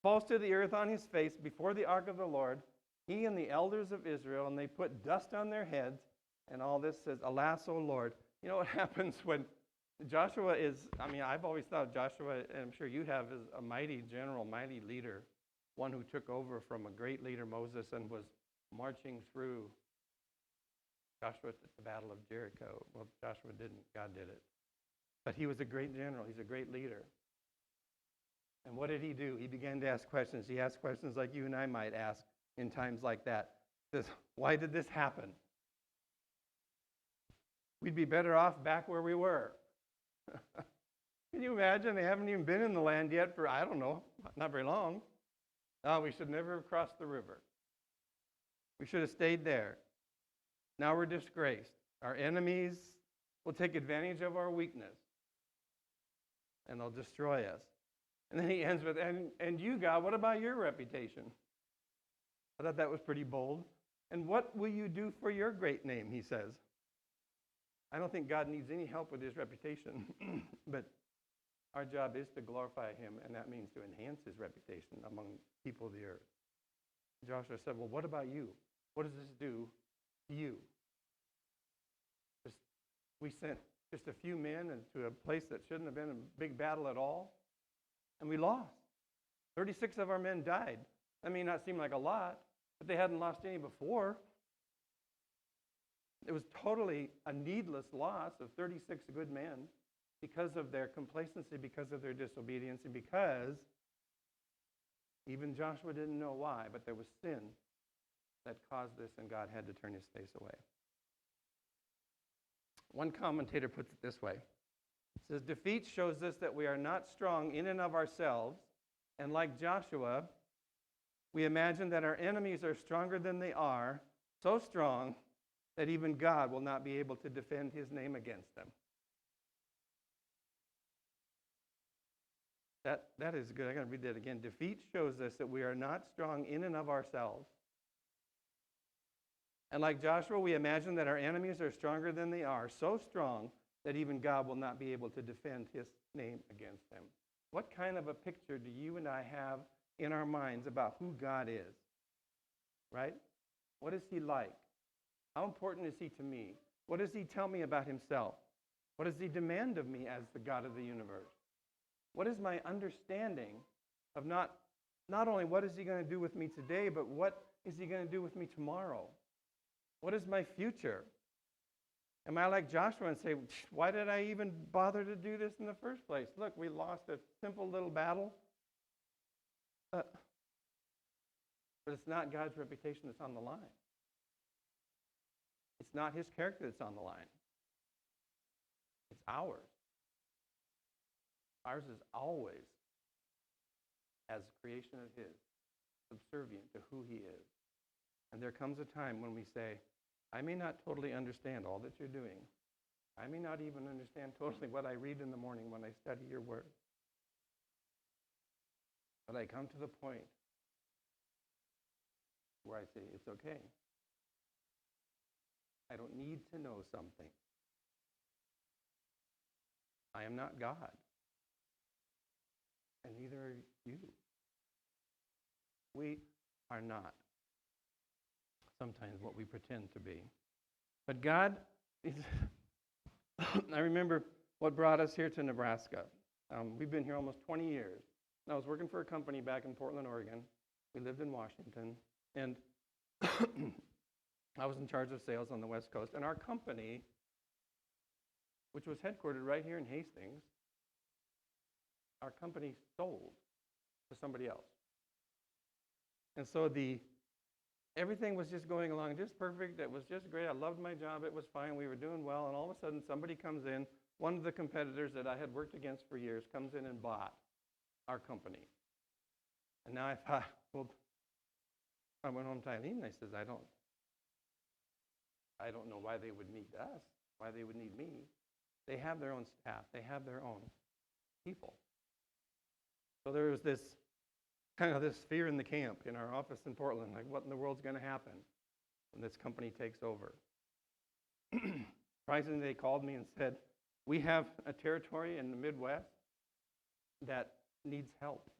falls to the earth on his face before the ark of the Lord. He and the elders of Israel, and they put dust on their heads, and all this says, "Alas, O Lord." You know what happens when Joshua is, I've always thought Joshua, and I'm sure you have, is a mighty general, mighty leader. one who took over from a great leader, Moses, and was marching through Joshua at the Battle of Jericho. Well, Joshua didn't. God did it. But he was a great general. He's a great leader. And what did he do? He began to ask questions. He asked questions like you and I might ask in times like that. He says, why did this happen? We'd be better off back where we were. Can you imagine? They haven't even been in the land yet for, I don't know, not very long. Oh, we should never have crossed the river. We should have stayed there. Now we're disgraced. Our enemies will take advantage of our weakness, and they'll destroy us. And then he ends with, and you, God, what about your reputation? I thought that was pretty bold. And what will you do for your great name, he says. I don't think God needs any help with his reputation, but our job is to glorify him, and that means to enhance his reputation among people of the earth. Joshua said, well, what about you? What does this do to you? We sent just a few men into a place that shouldn't have been a big battle at all, and we lost. 36 of our men died. That may not seem like a lot, but they hadn't lost any before. It was totally a needless loss of 36 good men because of their complacency, because of their disobedience, and because even Joshua didn't know why, but there was sin that caused this, and God had to turn his face away. One commentator puts it this way. It says, defeat shows us that we are not strong in and of ourselves, and like Joshua, we imagine that our enemies are stronger than they are, so strong that even God will not be able to defend his name against them. That is good. I'm going to read that again. Defeat shows us that we are not strong in and of ourselves. And like Joshua, we imagine that our enemies are stronger than they are, so strong that even God will not be able to defend his name against them. What kind of a picture do you and I have in our minds about who God is? Right? What is he like? How important is he to me? What does he tell me about himself? What does he demand of me as the God of the universe? What is my understanding of not only what is he going to do with me today, but what is he going to do with me tomorrow? What is my future? Am I like Joshua and say, why did I even bother to do this in the first place? Look, we lost a simple little battle. But it's not God's reputation that's on the line. It's not his character that's on the line. It's ours. Ours is always, as creation of his, subservient to who he is. And there comes a time when we say, I may not totally understand all that you're doing. I may not even understand totally what I read in the morning when I study your word. But I come to the point where I say, it's okay. I don't need to know something. I am not God. And neither are you. We are not sometimes what we pretend to be. But God is, I remember what brought us here to Nebraska. We've been here almost 20 years. I was working for a company back in Portland, Oregon. We lived in Washington. And I was in charge of sales on the West Coast. And our company, which was headquartered right here in Hastings, our company sold to somebody else. And so everything was just going along just perfect. It was just great. I loved my job. It was fine. We were doing well. And all of a sudden, somebody comes in. One of the competitors that I had worked against for years comes in and bought our company. And now I thought, well, I went home to Eileen and I says, I don't know why they would need us, why they would need me. They have their own staff. They have their own people. So there was this kind of this fear in the camp in our office in Portland, like what in the world's going to happen when this company takes over? Surprisingly, they called me and said, we have a territory in the Midwest that needs help.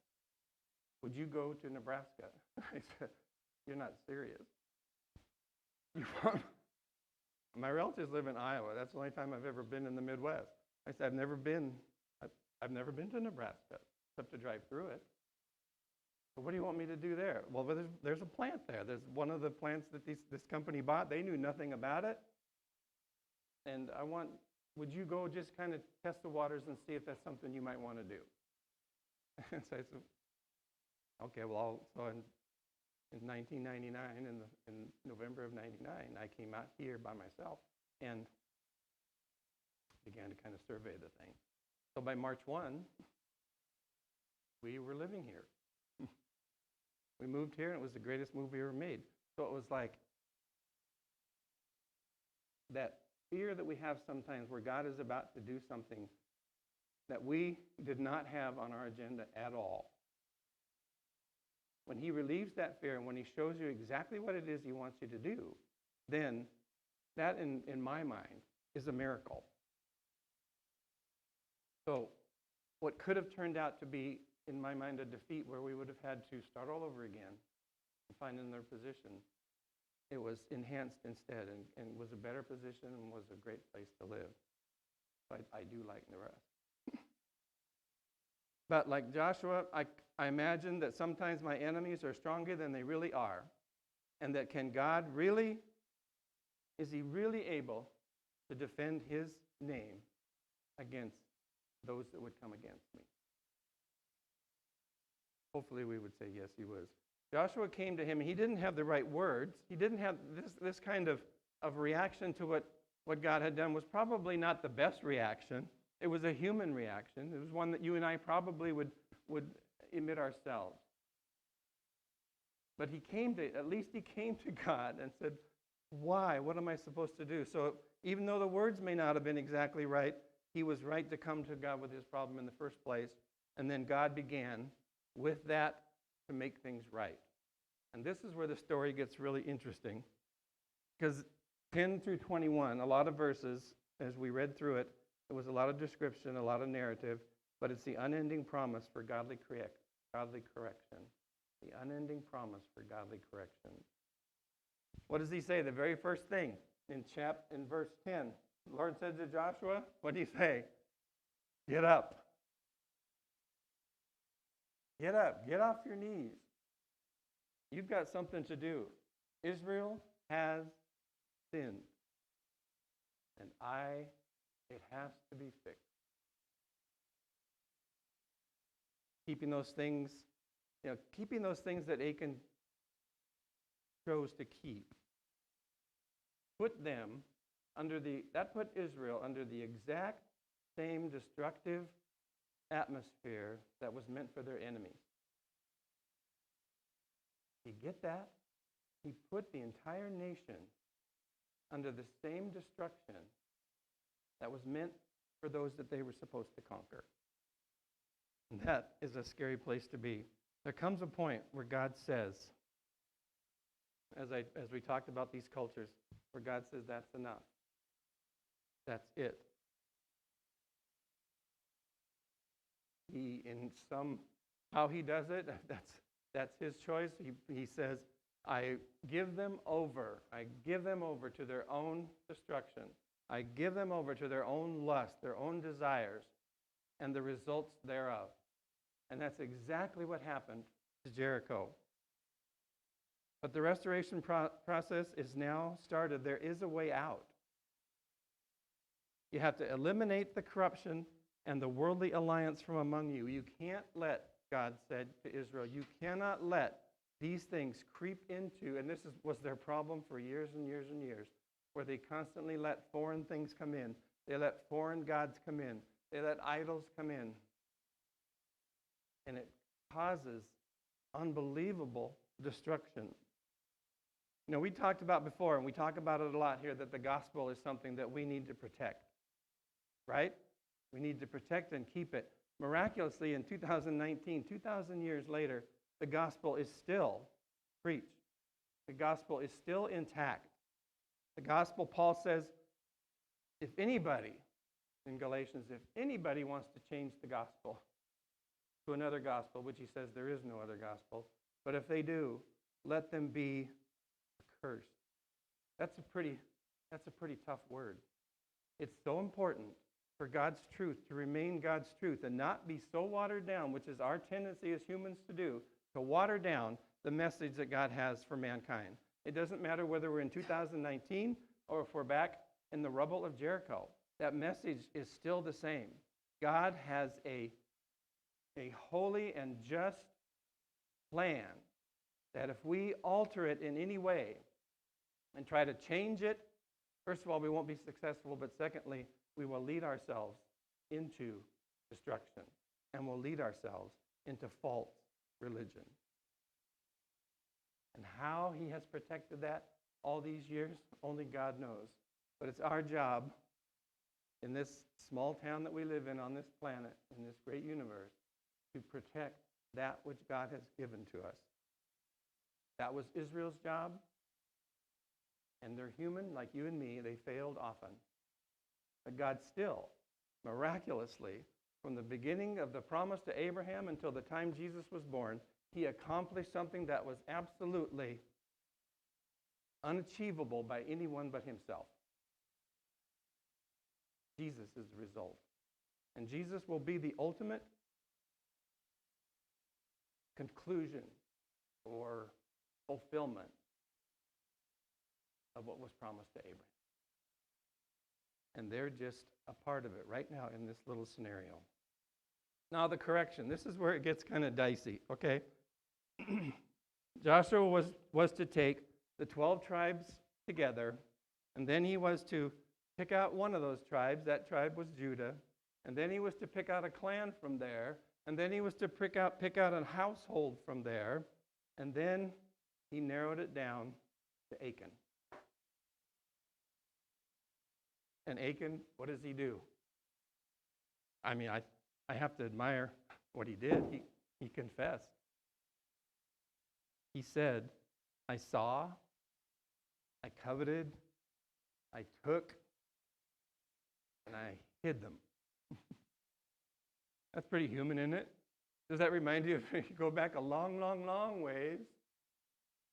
Would you go to Nebraska? I said, you're not serious. My relatives live in Iowa. That's the only time I've ever been in the Midwest. I said, I've never been to Nebraska except to drive through it. So what do you want me to do there? Well, there's a plant there. There's one of the plants that this company bought. They knew nothing about it. And would you go just kind of test the waters and see if that's something you might want to do? And so I said, okay, well, so in 1999, in November of 99, I came out here by myself and began to kind of survey the thing. So by March 1, we were living here. We moved here, and it was the greatest move we ever made. So it was like that fear that we have sometimes where God is about to do something that we did not have on our agenda at all. When he relieves that fear and when he shows you exactly what it is he wants you to do, then that, in my mind, is a miracle. So what could have turned out to be, in my mind, a defeat where we would have had to start all over again and find another position, it was enhanced instead and was a better position and was a great place to live. So I do like the rest. But like Joshua, I imagine that sometimes my enemies are stronger than they really are. And that is he really able to defend his name against those that would come against me? Hopefully we would say, yes, he was. Joshua came to him, and he didn't have the right words. He didn't have this kind of reaction to what God had done was probably not the best reaction. It was a human reaction. It was one that you and I probably would emit ourselves. But at least he came to God and said, why? What am I supposed to do? So even though the words may not have been exactly right, he was right to come to God with his problem in the first place. And then God began with that to make things right. And this is where the story gets really interesting. Because 10 through 21, a lot of verses, as we read through it, it was a lot of description, a lot of narrative, but it's the unending promise for godly correction. The unending promise for godly correction. What does he say? The very first thing in verse 10. The Lord said to Joshua, what did he say? Get up. Get up. Get off your knees. You've got something to do. Israel has sinned. And it has to be fixed. Keeping those things that Achan chose to keep. Put Israel under the exact same destructive atmosphere that was meant for their enemies. You get that? He put the entire nation under the same destruction that was meant for those that they were supposed to conquer. And that is a scary place to be. There comes a point where God says, as we talked about these cultures, where God says that's enough. That's it. How he does it, that's his choice. He says, I give them over to their own destruction. I give them over to their own lust, their own desires, and the results thereof. And that's exactly what happened to Jericho. But the restoration process is now started. There is a way out. You have to eliminate the corruption and the worldly alliance from among you. You can't let, God said to Israel, you cannot let these things creep into, and this was their problem for years and years and years, where they constantly let foreign things come in. They let foreign gods come in. They let idols come in. And it causes unbelievable destruction. You know, we talked about before, and we talk about it a lot here, that the gospel is something that we need to protect. Right? We need to protect and keep it. Miraculously, in 2019, 2,000 years later, the gospel is still preached. The gospel is still intact. The gospel, Paul says, if anybody, in Galatians, if anybody wants to change the gospel to another gospel, which he says there is no other gospel, but if they do, let them be accursed. That's a pretty tough word. It's so important for God's truth to remain God's truth and not be so watered down, which is our tendency as humans to do, to water down the message that God has for mankind. It doesn't matter whether we're in 2019 or if we're back in the rubble of Jericho. That message is still the same. God has a holy and just plan that if we alter it in any way and try to change it, first of all, we won't be successful, but secondly, we will lead ourselves into destruction and will lead ourselves into false religion. And how he has protected that all these years, only God knows. But it's our job in this small town that we live in on this planet, in this great universe, to protect that which God has given to us. That was Israel's job, and they're human like you and me. They failed often. But God still, miraculously, from the beginning of the promise to Abraham until the time Jesus was born, he accomplished something that was absolutely unachievable by anyone but himself. Jesus is the result. And Jesus will be the ultimate conclusion or fulfillment of what was promised to Abraham. And they're just a part of it right now in this little scenario. Now the correction. This is where it gets kind of dicey, okay? Joshua was to take the 12 tribes together, and then he was to pick out one of those tribes. That tribe was Judah. And then he was to pick out a clan from there. And then he was to pick out a household from there. And then he narrowed it down to Achan. And Achan, what does he do? I mean, I have to admire what he did. He confessed. He said, I saw, I coveted, I took, and I hid them. That's pretty human, isn't it? Does that remind you, if you go back a long, long, long ways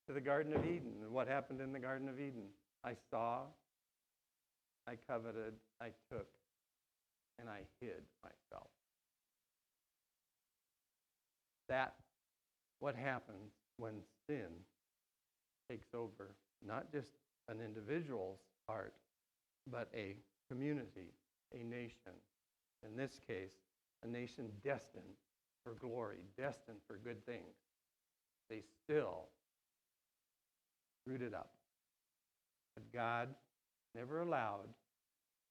to the Garden of Eden and what happened in the Garden of Eden? I saw, I coveted, I took, and I hid myself. That's what happens when sin takes over not just an individual's heart, but a community, a nation. In this case, a nation destined for glory, destined for good things. They still screwed it up. But God never allowed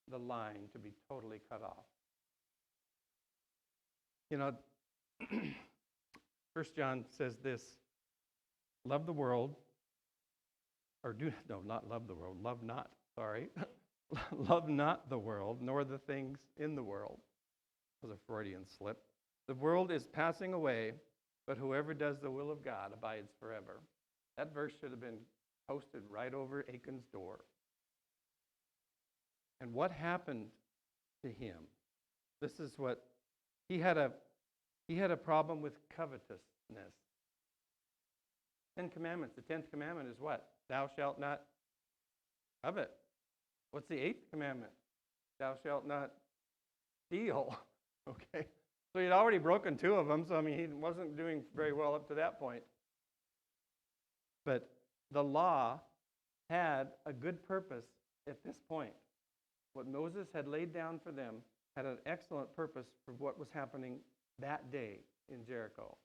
the line to be totally cut off. You know, 1 John says this, love the world, or not love the world, love not, sorry. Love not the world, nor the things in the world. That was a Freudian slip. The world is passing away, but whoever does the will of God abides forever. That verse should have been posted right over Achan's door. And what happened to him? This is what he had a problem with covetousness. 10 Commandments. The 10th commandment is what? Thou shalt not covet. What's the 8th commandment? Thou shalt not steal. Okay. So he'd already broken 2 of them, so I mean he wasn't doing very well up to that point. But the law had a good purpose at this point. What Moses had laid down for them had an excellent purpose for what was happening that day in Jericho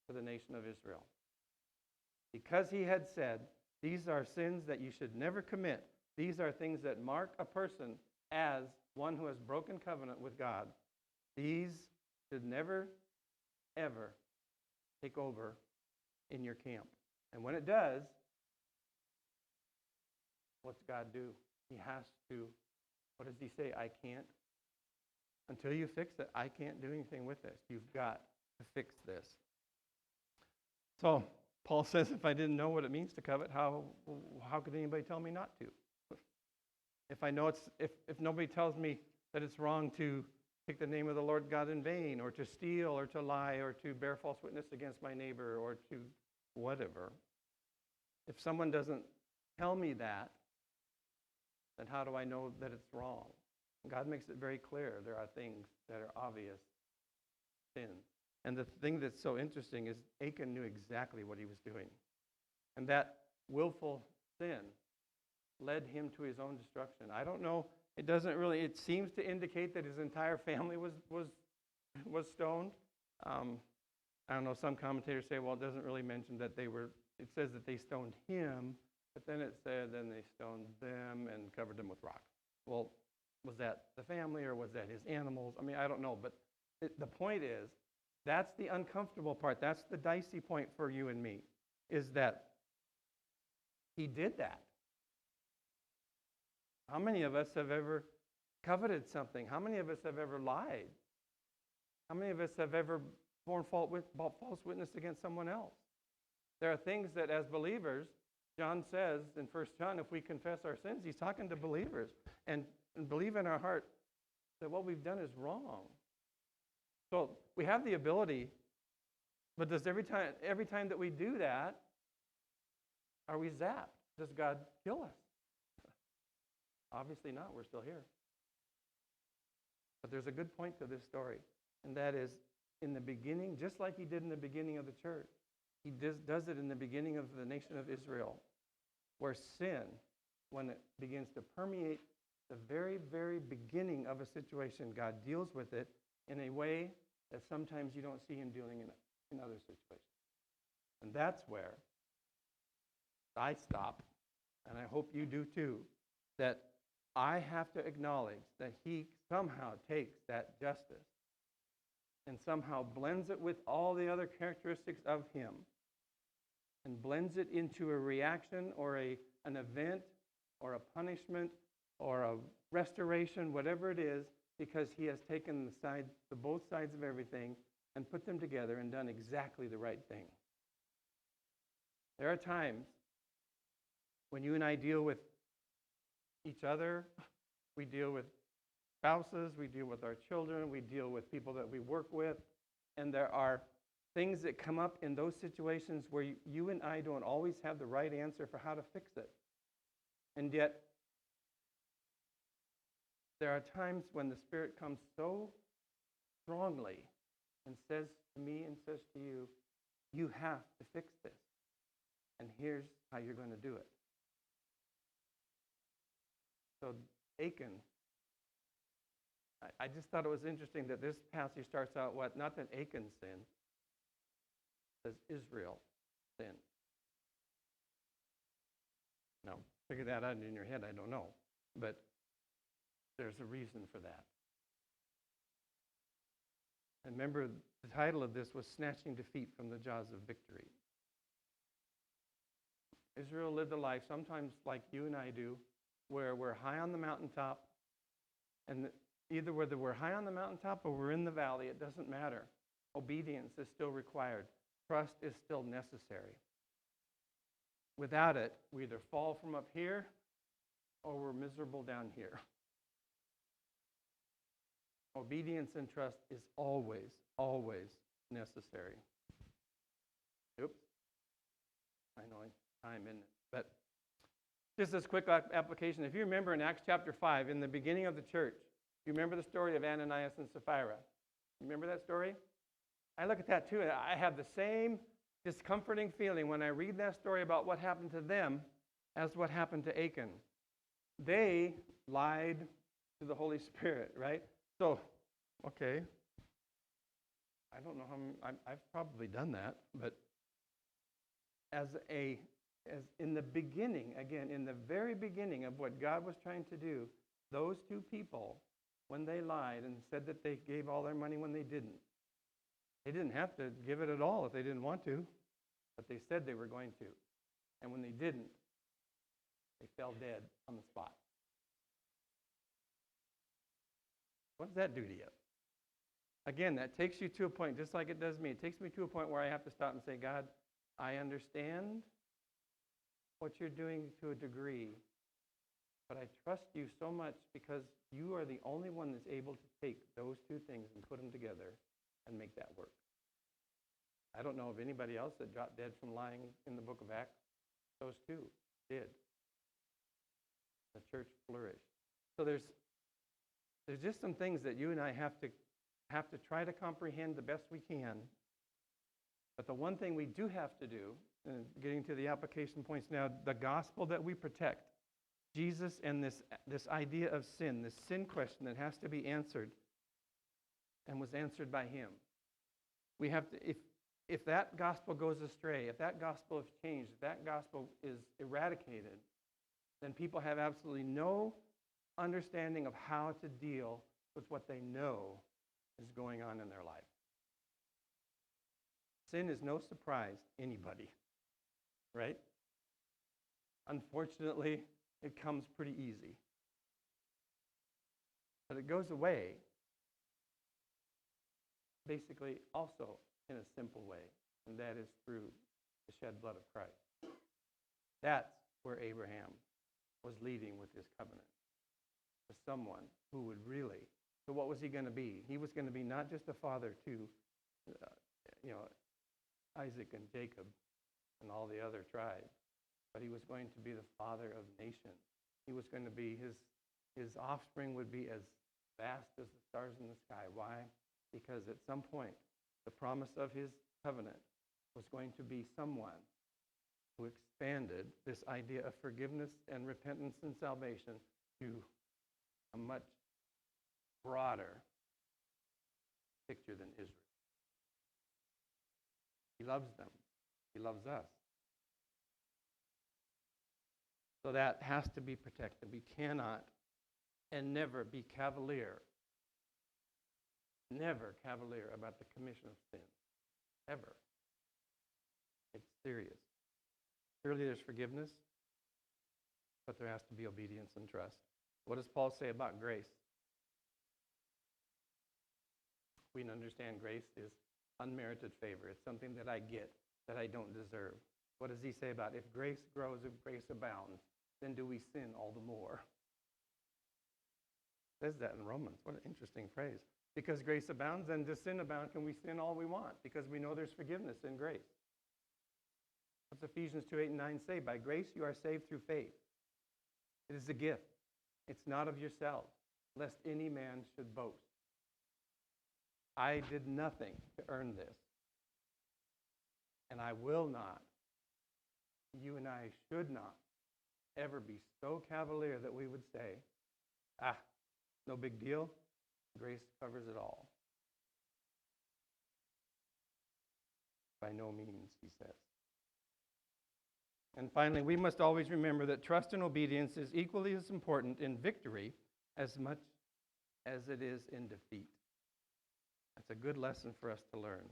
for the nation of Israel. Because he had said, these are sins that you should never commit. These are things that mark a person as one who has broken covenant with God. These should never, ever take over in your camp. And when it does, what's God do? He has to, what does he say? I can't. Until you fix it, I can't do anything with this. You've got to fix this. So Paul says, if I didn't know what it means to covet, how could anybody tell me not to? If I know if nobody tells me that it's wrong to take the name of the Lord God in vain, or to steal, or to lie, or to bear false witness against my neighbor, or to whatever. If someone doesn't tell me that, then how do I know that it's wrong? God makes it very clear there are things that are obvious sins And the thing that's so interesting is Achan knew exactly what he was doing. And that willful sin led him to his own destruction. I don't know, it seems to indicate that his entire family was stoned. I don't know, some commentators say, well, it doesn't really mention that it says that they stoned him, but then it said then they stoned them and covered them with rocks. Well, was that the family or was that his animals? I mean, I don't know, but the point is, that's the uncomfortable part. That's the dicey point for you and me, is that he did that. How many of us have ever coveted something? How many of us have ever lied? How many of us have ever borne false witness against someone else? There are things that as believers, John says in 1 John, if we confess our sins, he's talking to believers, and believe in our heart that what we've done is wrong. So we have the ability, but does every time that we do that, are we zapped? Does God kill us? Obviously not. We're still here. But there's a good point to this story, and that is in the beginning, just like he did in the beginning of the church, he does it in the beginning of the nation of Israel, where sin, when it begins to permeate the very, very beginning of a situation, God deals with it in a way that sometimes you don't see him dealing in other situations. And that's where I stop, and I hope you do too, that I have to acknowledge that he somehow takes that justice and somehow blends it with all the other characteristics of him and blends it into a reaction or an event or a punishment or a restoration, whatever it is, because he has taken the both sides of everything and put them together and done exactly the right thing. There are times when you and I deal with each other, we deal with spouses, we deal with our children, we deal with people that we work with, and there are things that come up in those situations where you and I don't always have the right answer for how to fix it. And yet, there are times when the Spirit comes so strongly and says to me and says to you, you have to fix this. And here's how you're going to do it. So Achan, I just thought it was interesting that this passage starts out not that Achan sinned, it says Israel sinned. Now, figure that out in your head, I don't know. But there's a reason for that. And remember, the title of this was Snatching Defeat from the Jaws of Victory. Israel lived a life sometimes like you and I do, where we're high on the mountaintop, and either whether we're high on the mountaintop or we're in the valley, it doesn't matter. Obedience is still required. Trust is still necessary. Without it, we either fall from up here or we're miserable down here. Obedience and trust is always, always necessary. Oops. I know time in it. But just this quick application. If you remember in Acts chapter 5, in the beginning of the church, you remember the story of Ananias and Sapphira? You remember that story? I look at that too, and I have the same discomforting feeling when I read that story about what happened to them as what happened to Achan. They lied to the Holy Spirit, right? So, okay, I don't know how I've probably done that, but as in the beginning, again, in the very beginning of what God was trying to do, those two people, when they lied and said that they gave all their money when they didn't have to give it at all if they didn't want to, but they said they were going to. And when they didn't, they fell dead on the spot. What does that do to you? Again, that takes you to a point, just like it does me. It takes me to a point where I have to stop and say, God, I understand what you're doing to a degree, but I trust you so much because you are the only one that's able to take those two things and put them together and make that work. I don't know of anybody else that dropped dead from lying in the book of Acts. Those two did. The church flourished. So there's just some things that you and I have to have to try to comprehend the best we can. But the one thing we do have to do, and getting to the application points now, the gospel that we protect, Jesus and this idea of sin, this sin question that has to be answered and was answered by him. We have to, if that gospel goes astray, if that gospel is changed, if that gospel is eradicated, then people have absolutely no understanding of how to deal with what they know is going on in their life. Sin is no surprise to anybody, right? Unfortunately, it comes pretty easy. But it goes away, basically, also in a simple way, and that is through the shed blood of Christ. That's where Abraham was leading with his covenant, with someone who would really. So what was he going to be? He was going to be not just a father to, Isaac and Jacob and all the other tribes, but he was going to be the father of nations. He was going to be, his offspring would be as vast as the stars in the sky. Why? Because at some point, the promise of his covenant was going to be someone who expanded this idea of forgiveness and repentance and salvation to a much broader picture than Israel. He loves them. He loves us. So that has to be protected. We cannot and never be cavalier about the commission of sin. Ever. It's serious. Surely there's forgiveness, but there has to be obedience and trust. What does Paul say about grace? We can understand grace is unmerited favor. It's something that I get that I don't deserve. What does he say about if grace grows, if grace abounds, then do we sin all the more? It says that in Romans. What an interesting phrase. Because grace abounds, then does sin abound? Can we sin all we want? Because we know there's forgiveness in grace. What's Ephesians 2:8 and 9 say? By grace you are saved through faith. It is a gift. It's not of yourselves, lest any man should boast. I did nothing to earn this. And I will not. You and I should not ever be so cavalier that we would say, no big deal. Grace covers it all. By no means, he says. And finally, we must always remember that trust and obedience is equally as important in victory as much as it is in defeat. That's a good lesson for us to learn.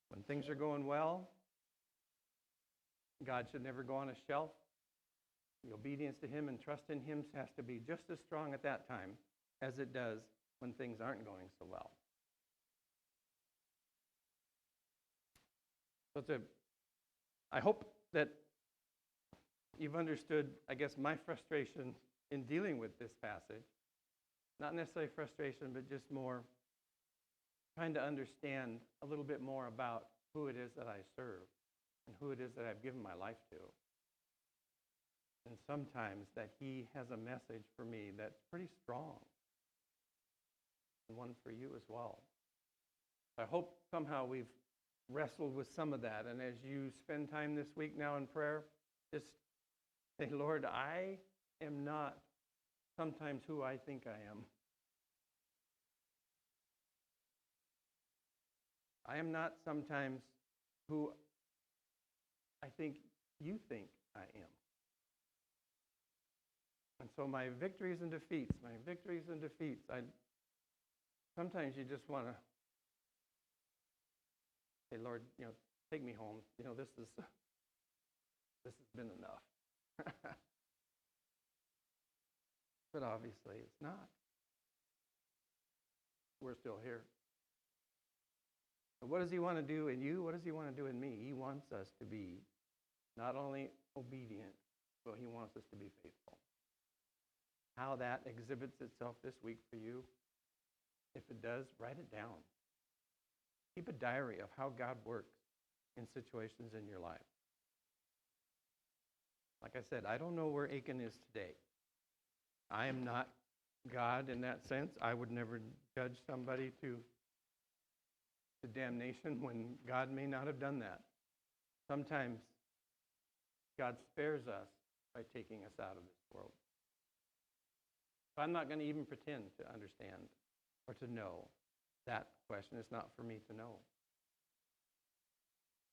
When things are going well, God should never go on a shelf. The obedience to him and trust in him has to be just as strong at that time as it does when things aren't going so well. So I hope that you've understood, I guess, my frustration in dealing with this passage. Not necessarily frustration, but just more trying to understand a little bit more about who it is that I serve and who it is that I've given my life to. And sometimes that he has a message for me that's pretty strong, and one for you as well. I hope somehow we've wrestled with some of that, and as you spend time this week now in prayer, just say, Lord, I am not sometimes who I think I am. I am not sometimes who I think you think I am. And so my victories and defeats, sometimes you just want to say, Lord, take me home. This has been enough. But obviously it's not. We're still here. But what does he want to do in you? What does he want to do in me? He wants us to be not only obedient, but he wants us to be faithful. How that exhibits itself this week for you, if it does, write it down. Keep a diary of how God works in situations in your life. Like I said, I don't know where Achan is today. I am not God in that sense. I would never judge somebody to damnation when God may not have done that. Sometimes God spares us by taking us out of this world. So I'm not going to even pretend to understand or to know that question. It's not for me to know.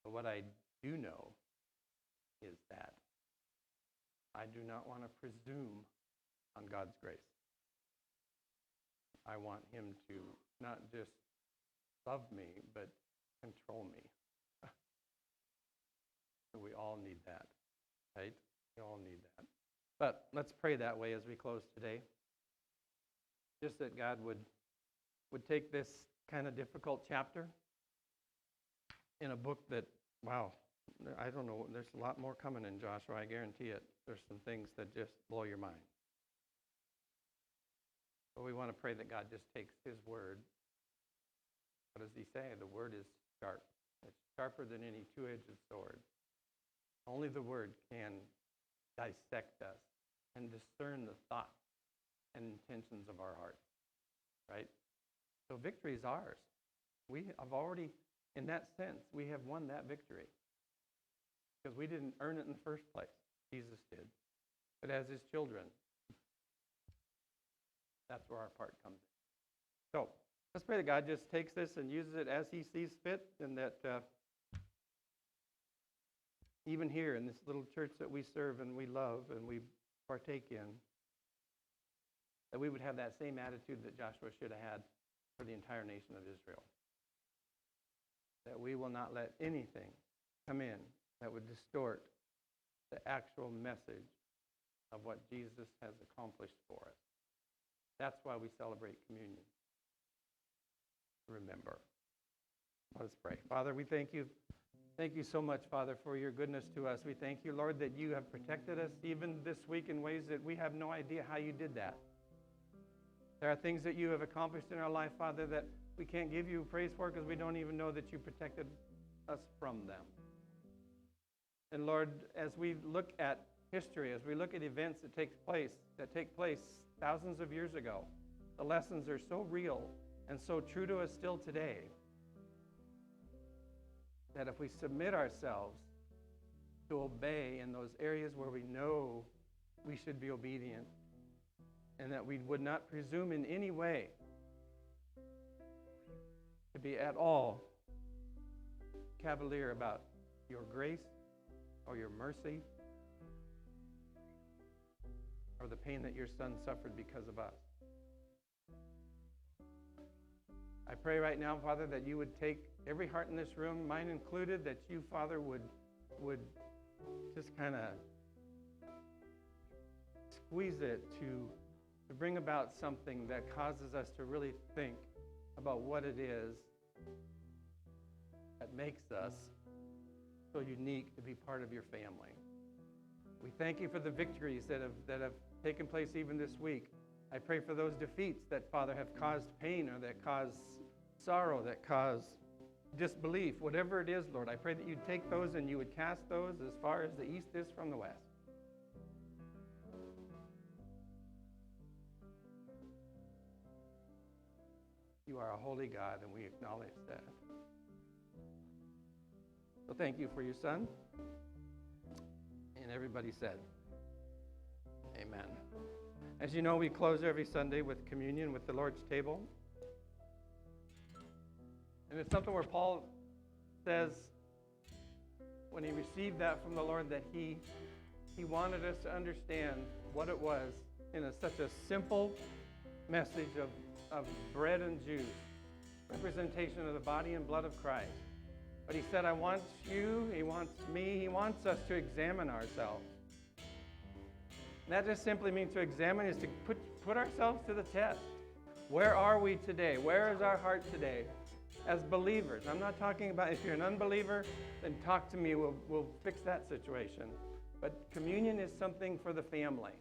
But what I do know is that I do not want to presume on God's grace. I want him to not just love me, but control me. And we all need that, right? We all need that. But let's pray that way as we close today. Just that God would take this kind of difficult chapter in a book that, wow, I don't know, there's a lot more coming in Joshua, I guarantee it. There's some things that just blow your mind. But we want to pray that God just takes his word. What does he say? The word is sharp. It's sharper than any two-edged sword. Only the word can dissect us and discern the thoughts and intentions of our hearts, right? So victory is ours. We have already, in that sense, we have won that victory because we didn't earn it in the first place. Jesus did. But as his children, that's where our part comes in. So let's pray that God just takes this and uses it as he sees fit, and that even here in this little church that we serve and we love and we partake in, that we would have that same attitude that Joshua should have had for the entire nation of Israel. That we will not let anything come in that would distort the actual message of what Jesus has accomplished for us. That's why we celebrate communion. Remember. Let us pray. Father, we thank you. Thank you so much, Father, for your goodness to us. We thank you, Lord, that you have protected us even this week in ways that we have no idea how you did that. There are things that you have accomplished in our life, Father, that we can't give you praise for because we don't even know that you protected us from them. And Lord, as we look at history, as we look at events that take place thousands of years ago, the lessons are so real and so true to us still today that if we submit ourselves to obey in those areas where we know we should be obedient, and that we would not presume in any way to be at all cavalier about your grace or your mercy or the pain that your son suffered because of us. I pray right now, Father, that you would take every heart in this room, mine included, that you, Father, would just kind of squeeze it to bring about something that causes us to really think about what it is that makes us so unique to be part of your family. We thank you for the victories that have taken place even this week. I pray for those defeats that, Father, have caused pain or that cause sorrow, that cause disbelief, whatever it is, Lord. I pray that you'd take those and you would cast those as far as the east is from the west. You are a holy God, and we acknowledge that. So thank you for your son. And everybody said, amen. As you know, we close every Sunday with communion, with the Lord's table. And it's something where Paul says, when he received that from the Lord, that he wanted us to understand what it was in such a simple message of bread and juice, representation of the body and blood of Christ. But he said, I want you, he wants me, he wants us to examine ourselves. And that just simply means to examine is to put ourselves to the test. Where are we today? Where is our heart today as believers? I'm not talking about if you're an unbeliever, then talk to me, we'll fix that situation. But communion is something for the family.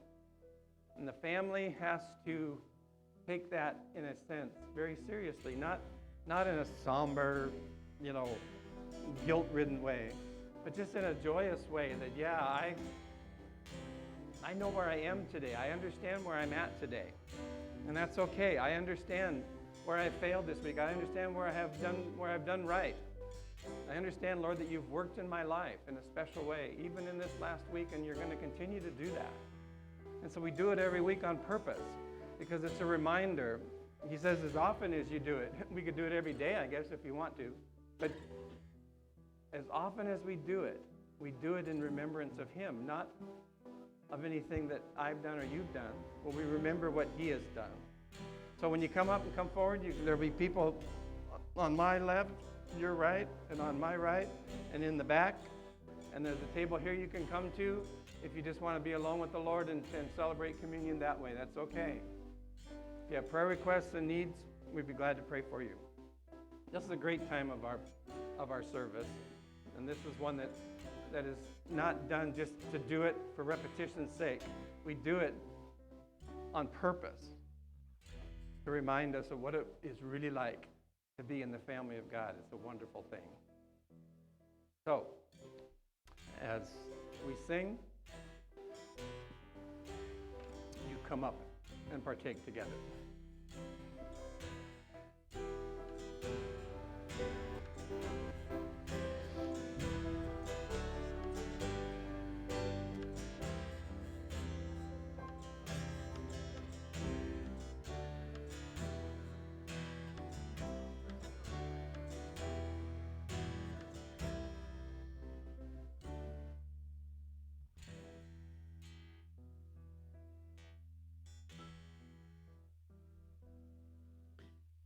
And the family has to take that, in a sense, very seriously, not in a somber, guilt-ridden way, but just in a joyous way that, yeah, I know where I am today. I understand where I'm at today. And that's okay. I understand where I failed this week. I understand where I've done right. I understand, Lord, that you've worked in my life in a special way, even in this last week, and you're going to continue to do that. And so we do it every week on purpose because it's a reminder. He says as often as you do it. We could do it every day, I guess, if you want to. But as often as we do it in remembrance of him, not of anything that I've done or you've done. But we remember what he has done. So when you come up and come forward, there'll be people on my left, your right, and on my right, and in the back. And there's a table here you can come to if you just want to be alone with the Lord and celebrate communion that way. That's okay. If you have prayer requests and needs, we'd be glad to pray for you. This is a great time of our service. And this is one that is not done just to do it for repetition's sake. We do it on purpose to remind us of what it is really like to be in the family of God. It's a wonderful thing. So, as we sing, you come up and partake together.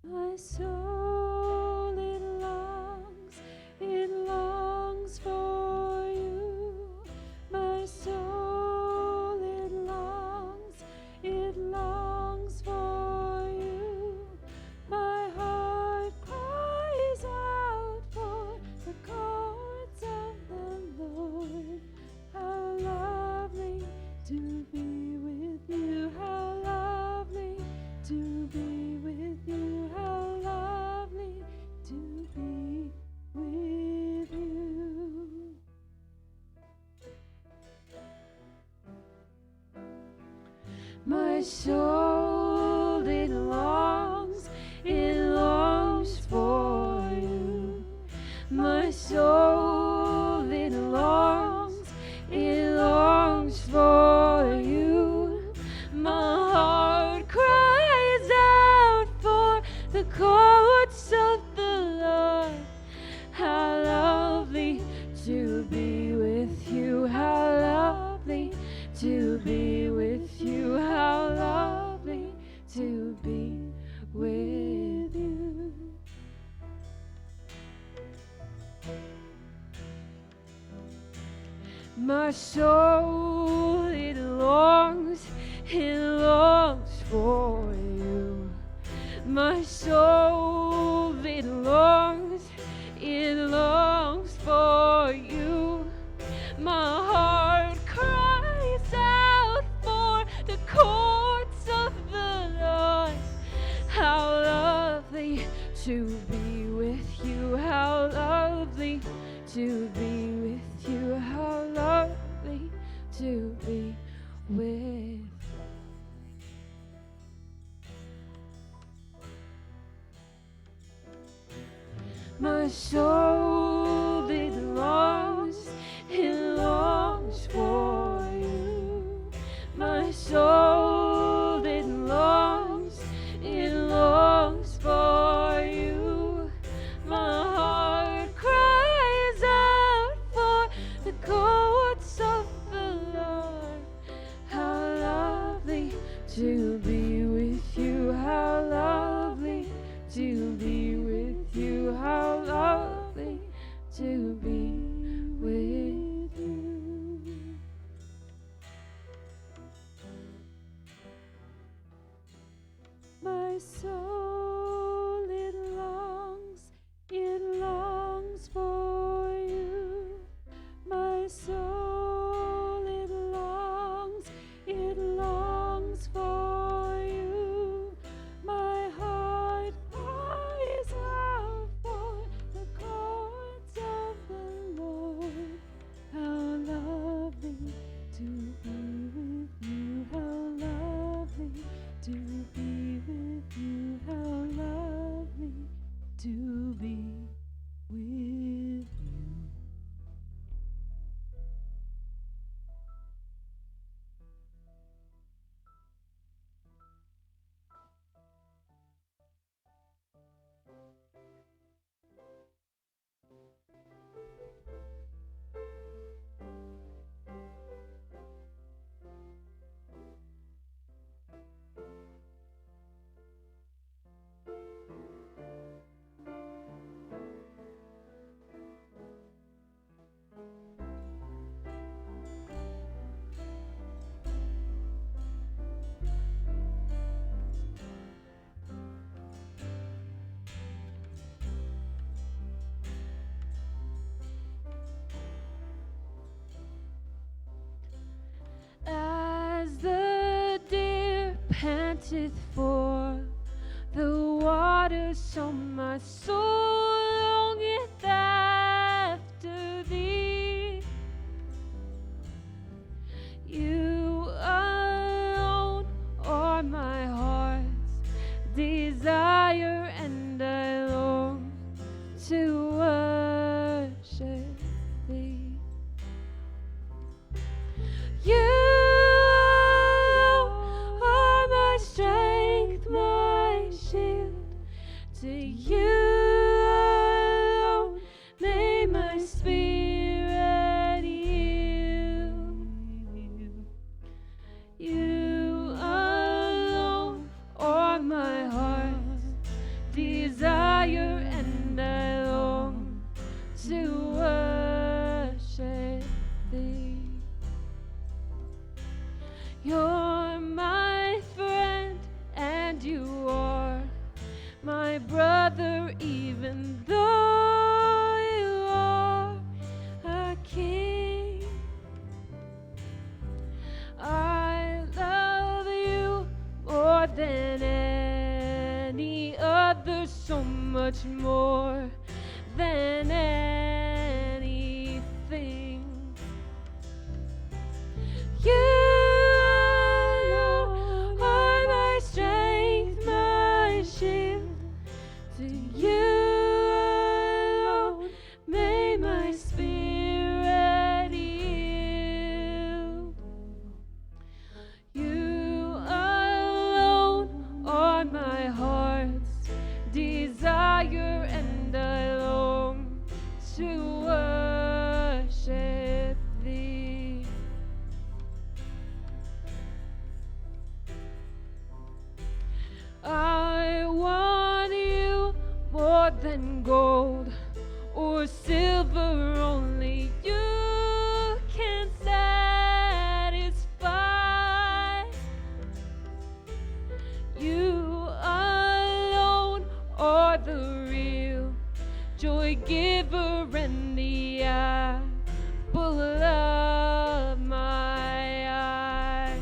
My soul, it longs for you. My soul, it longs for you. My heart cries out for the courts of the Lord. How lovely to be with you. How lovely to be with you. How lovely to be with you. My soul, it longs for you. My soul, it longs for you. My heart cries out for the courts of the Lord. How lovely to be with you. How lovely to be with you. How lovely to be with you. My soul, it longs for you. My soul, it longs for you. My heart cries out for the courts of the Lord. How lovely to be with you. How lovely to be with you. How lovely to be with you. My soul, it longs for you. My soul, it longs for you. My heart cries out for the courts of the Lord. How lovely to be with you. How lovely to be with you. How lovely to be with you. My soul, it longs for you. My soul, it longs for you. My heart cries out for the courts of the Lord. How lovely to be with you. How lovely to be with you. How lovely panteth for the waters, so my soul longeth after thee. You alone are my heart's desire, and I long to worship thee. You are my strength, my shield. To you alone may my spirit yield. You alone are my heart's desire, and I long to worship thee. You're my friend, and you are my brother, even though you are a king. I love you more than any other, so much more than anything. You are my strength, my shield. To you alone may my spirit yield. You alone are my heart's desire, and I long to worship thee. I want you more than gold or silver, only you can satisfy. You alone are the real joy giver and the apple of my eye.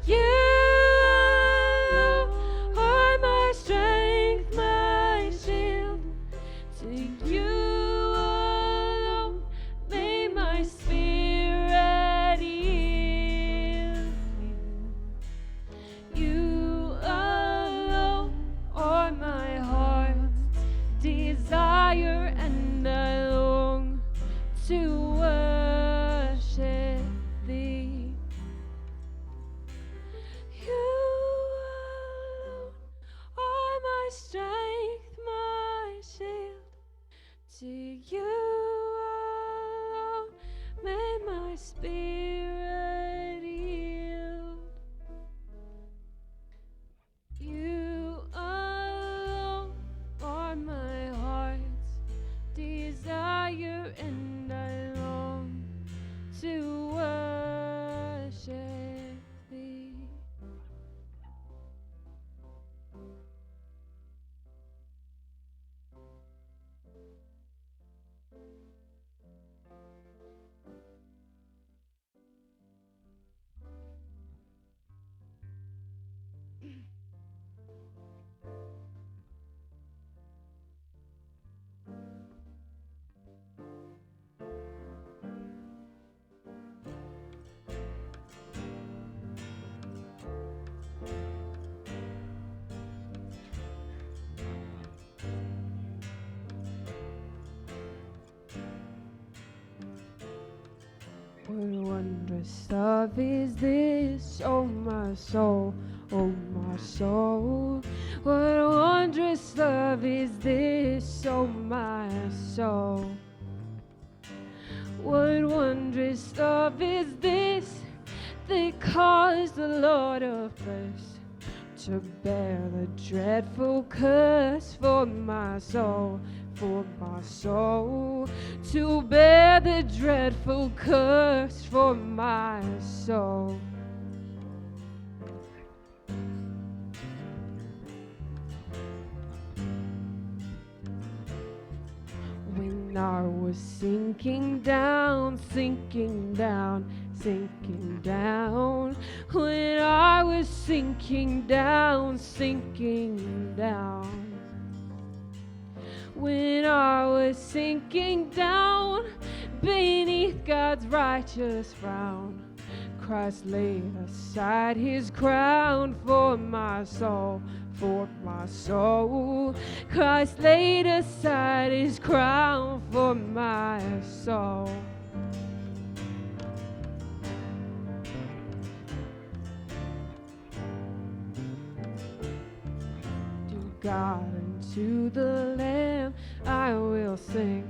You are my strength, my shield. To you alone may my spirit yield. You alone are my heart's desire, and I long to worship thee. You alone are my strength, my shield. To you alone may my spirit yield. You alone are my heart's desire, and I long to worship thee. What wondrous love is this, oh my soul, oh my soul. What wondrous love is this, oh my soul. What wondrous love is this that caused the Lord of flesh to bear the dreadful curse for my soul, for my soul, to bear the dreadful curse for my soul. When I was sinking down, sinking down. When I was sinking down, sinking down. When I was sinking down beneath God's righteous frown, Christ laid aside his crown for my soul, for my soul. Christ laid aside his crown for my soul. To God and to the Lamb I will sing,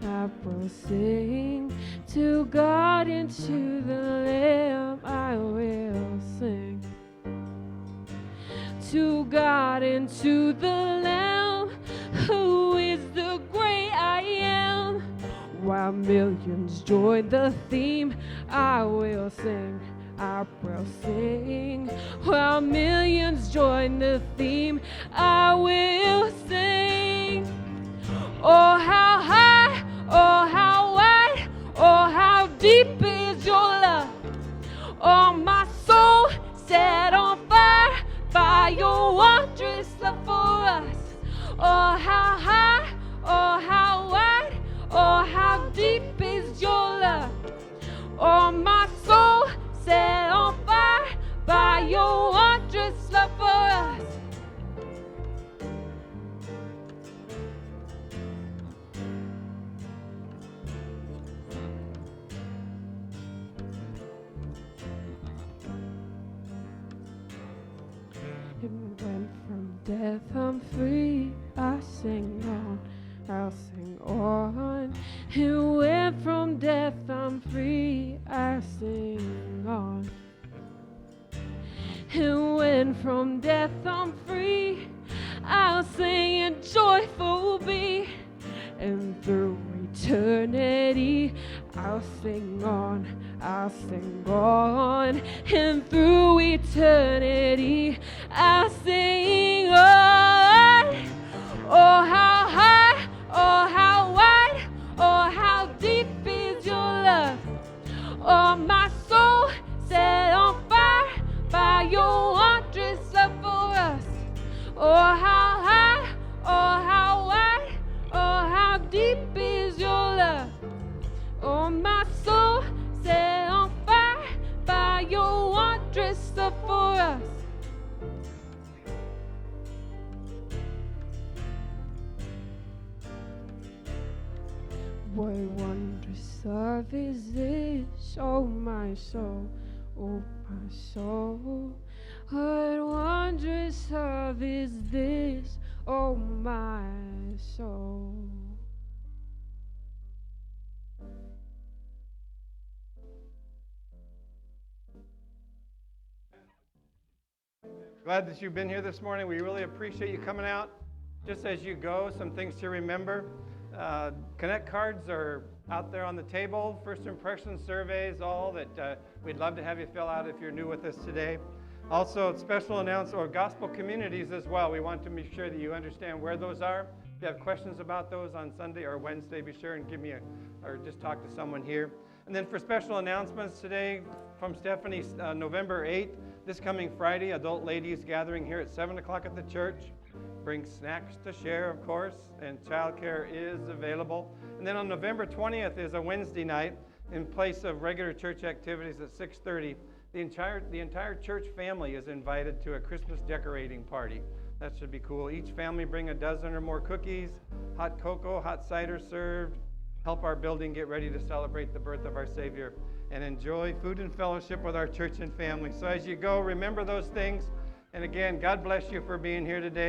I will sing. To God and to the Lamb I will sing. To God and to the Lamb, who is the great I am. While millions join the theme, I will sing, I will sing. While millions join the theme, I will sing. Oh, how high, oh, how wide, oh, how deep is your love. Oh, my soul set on fire by your wondrous love for us. Oh, how high, oh, how wide, oh, how deep is your love. Oh, my soul set on fire by your wondrous love for us. And when from death I'm free, I sing on, I'll sing on. And when from death I'm free, I sing on. And when from death I'm free, I'll sing and joyful be. And through eternity, I'll sing on, I'll sing on. And through eternity, I'll sing on. Oh, how high, oh, how wide, oh, how deep is your love. Oh, my soul set on fire by your wondrous love for us. Oh, how high, oh, how wide, oh, how deep is your love. Oh, my soul set on fire by your wondrous love for us. What wondrous love is this, oh my soul, oh my soul. What wondrous love is this, oh my soul. Glad that you've been here this morning. We really appreciate you coming out. Just as you go, some things to remember. Connect cards are out there on the table. First impression surveys, all that we'd love to have you fill out if you're new with us today. Also, special announcement or gospel communities as well. We want to make sure that you understand where those are. If you have questions about those on Sunday or Wednesday, be sure and give me or just talk to someone here. And then for special announcements today from Stephanie, November 8th, this coming Friday, adult ladies gathering here at 7 o'clock at the church. Bring snacks to share, of course, and childcare is available. And then on November 20th is a Wednesday night in place of regular church activities at 6:30. The entire church family is invited to a Christmas decorating party. That should be cool. Each family bring a dozen or more cookies, hot cocoa, hot cider served. Help our building get ready to celebrate the birth of our Savior and enjoy food and fellowship with our church and family. So as you go, remember those things. And again, God bless you for being here today.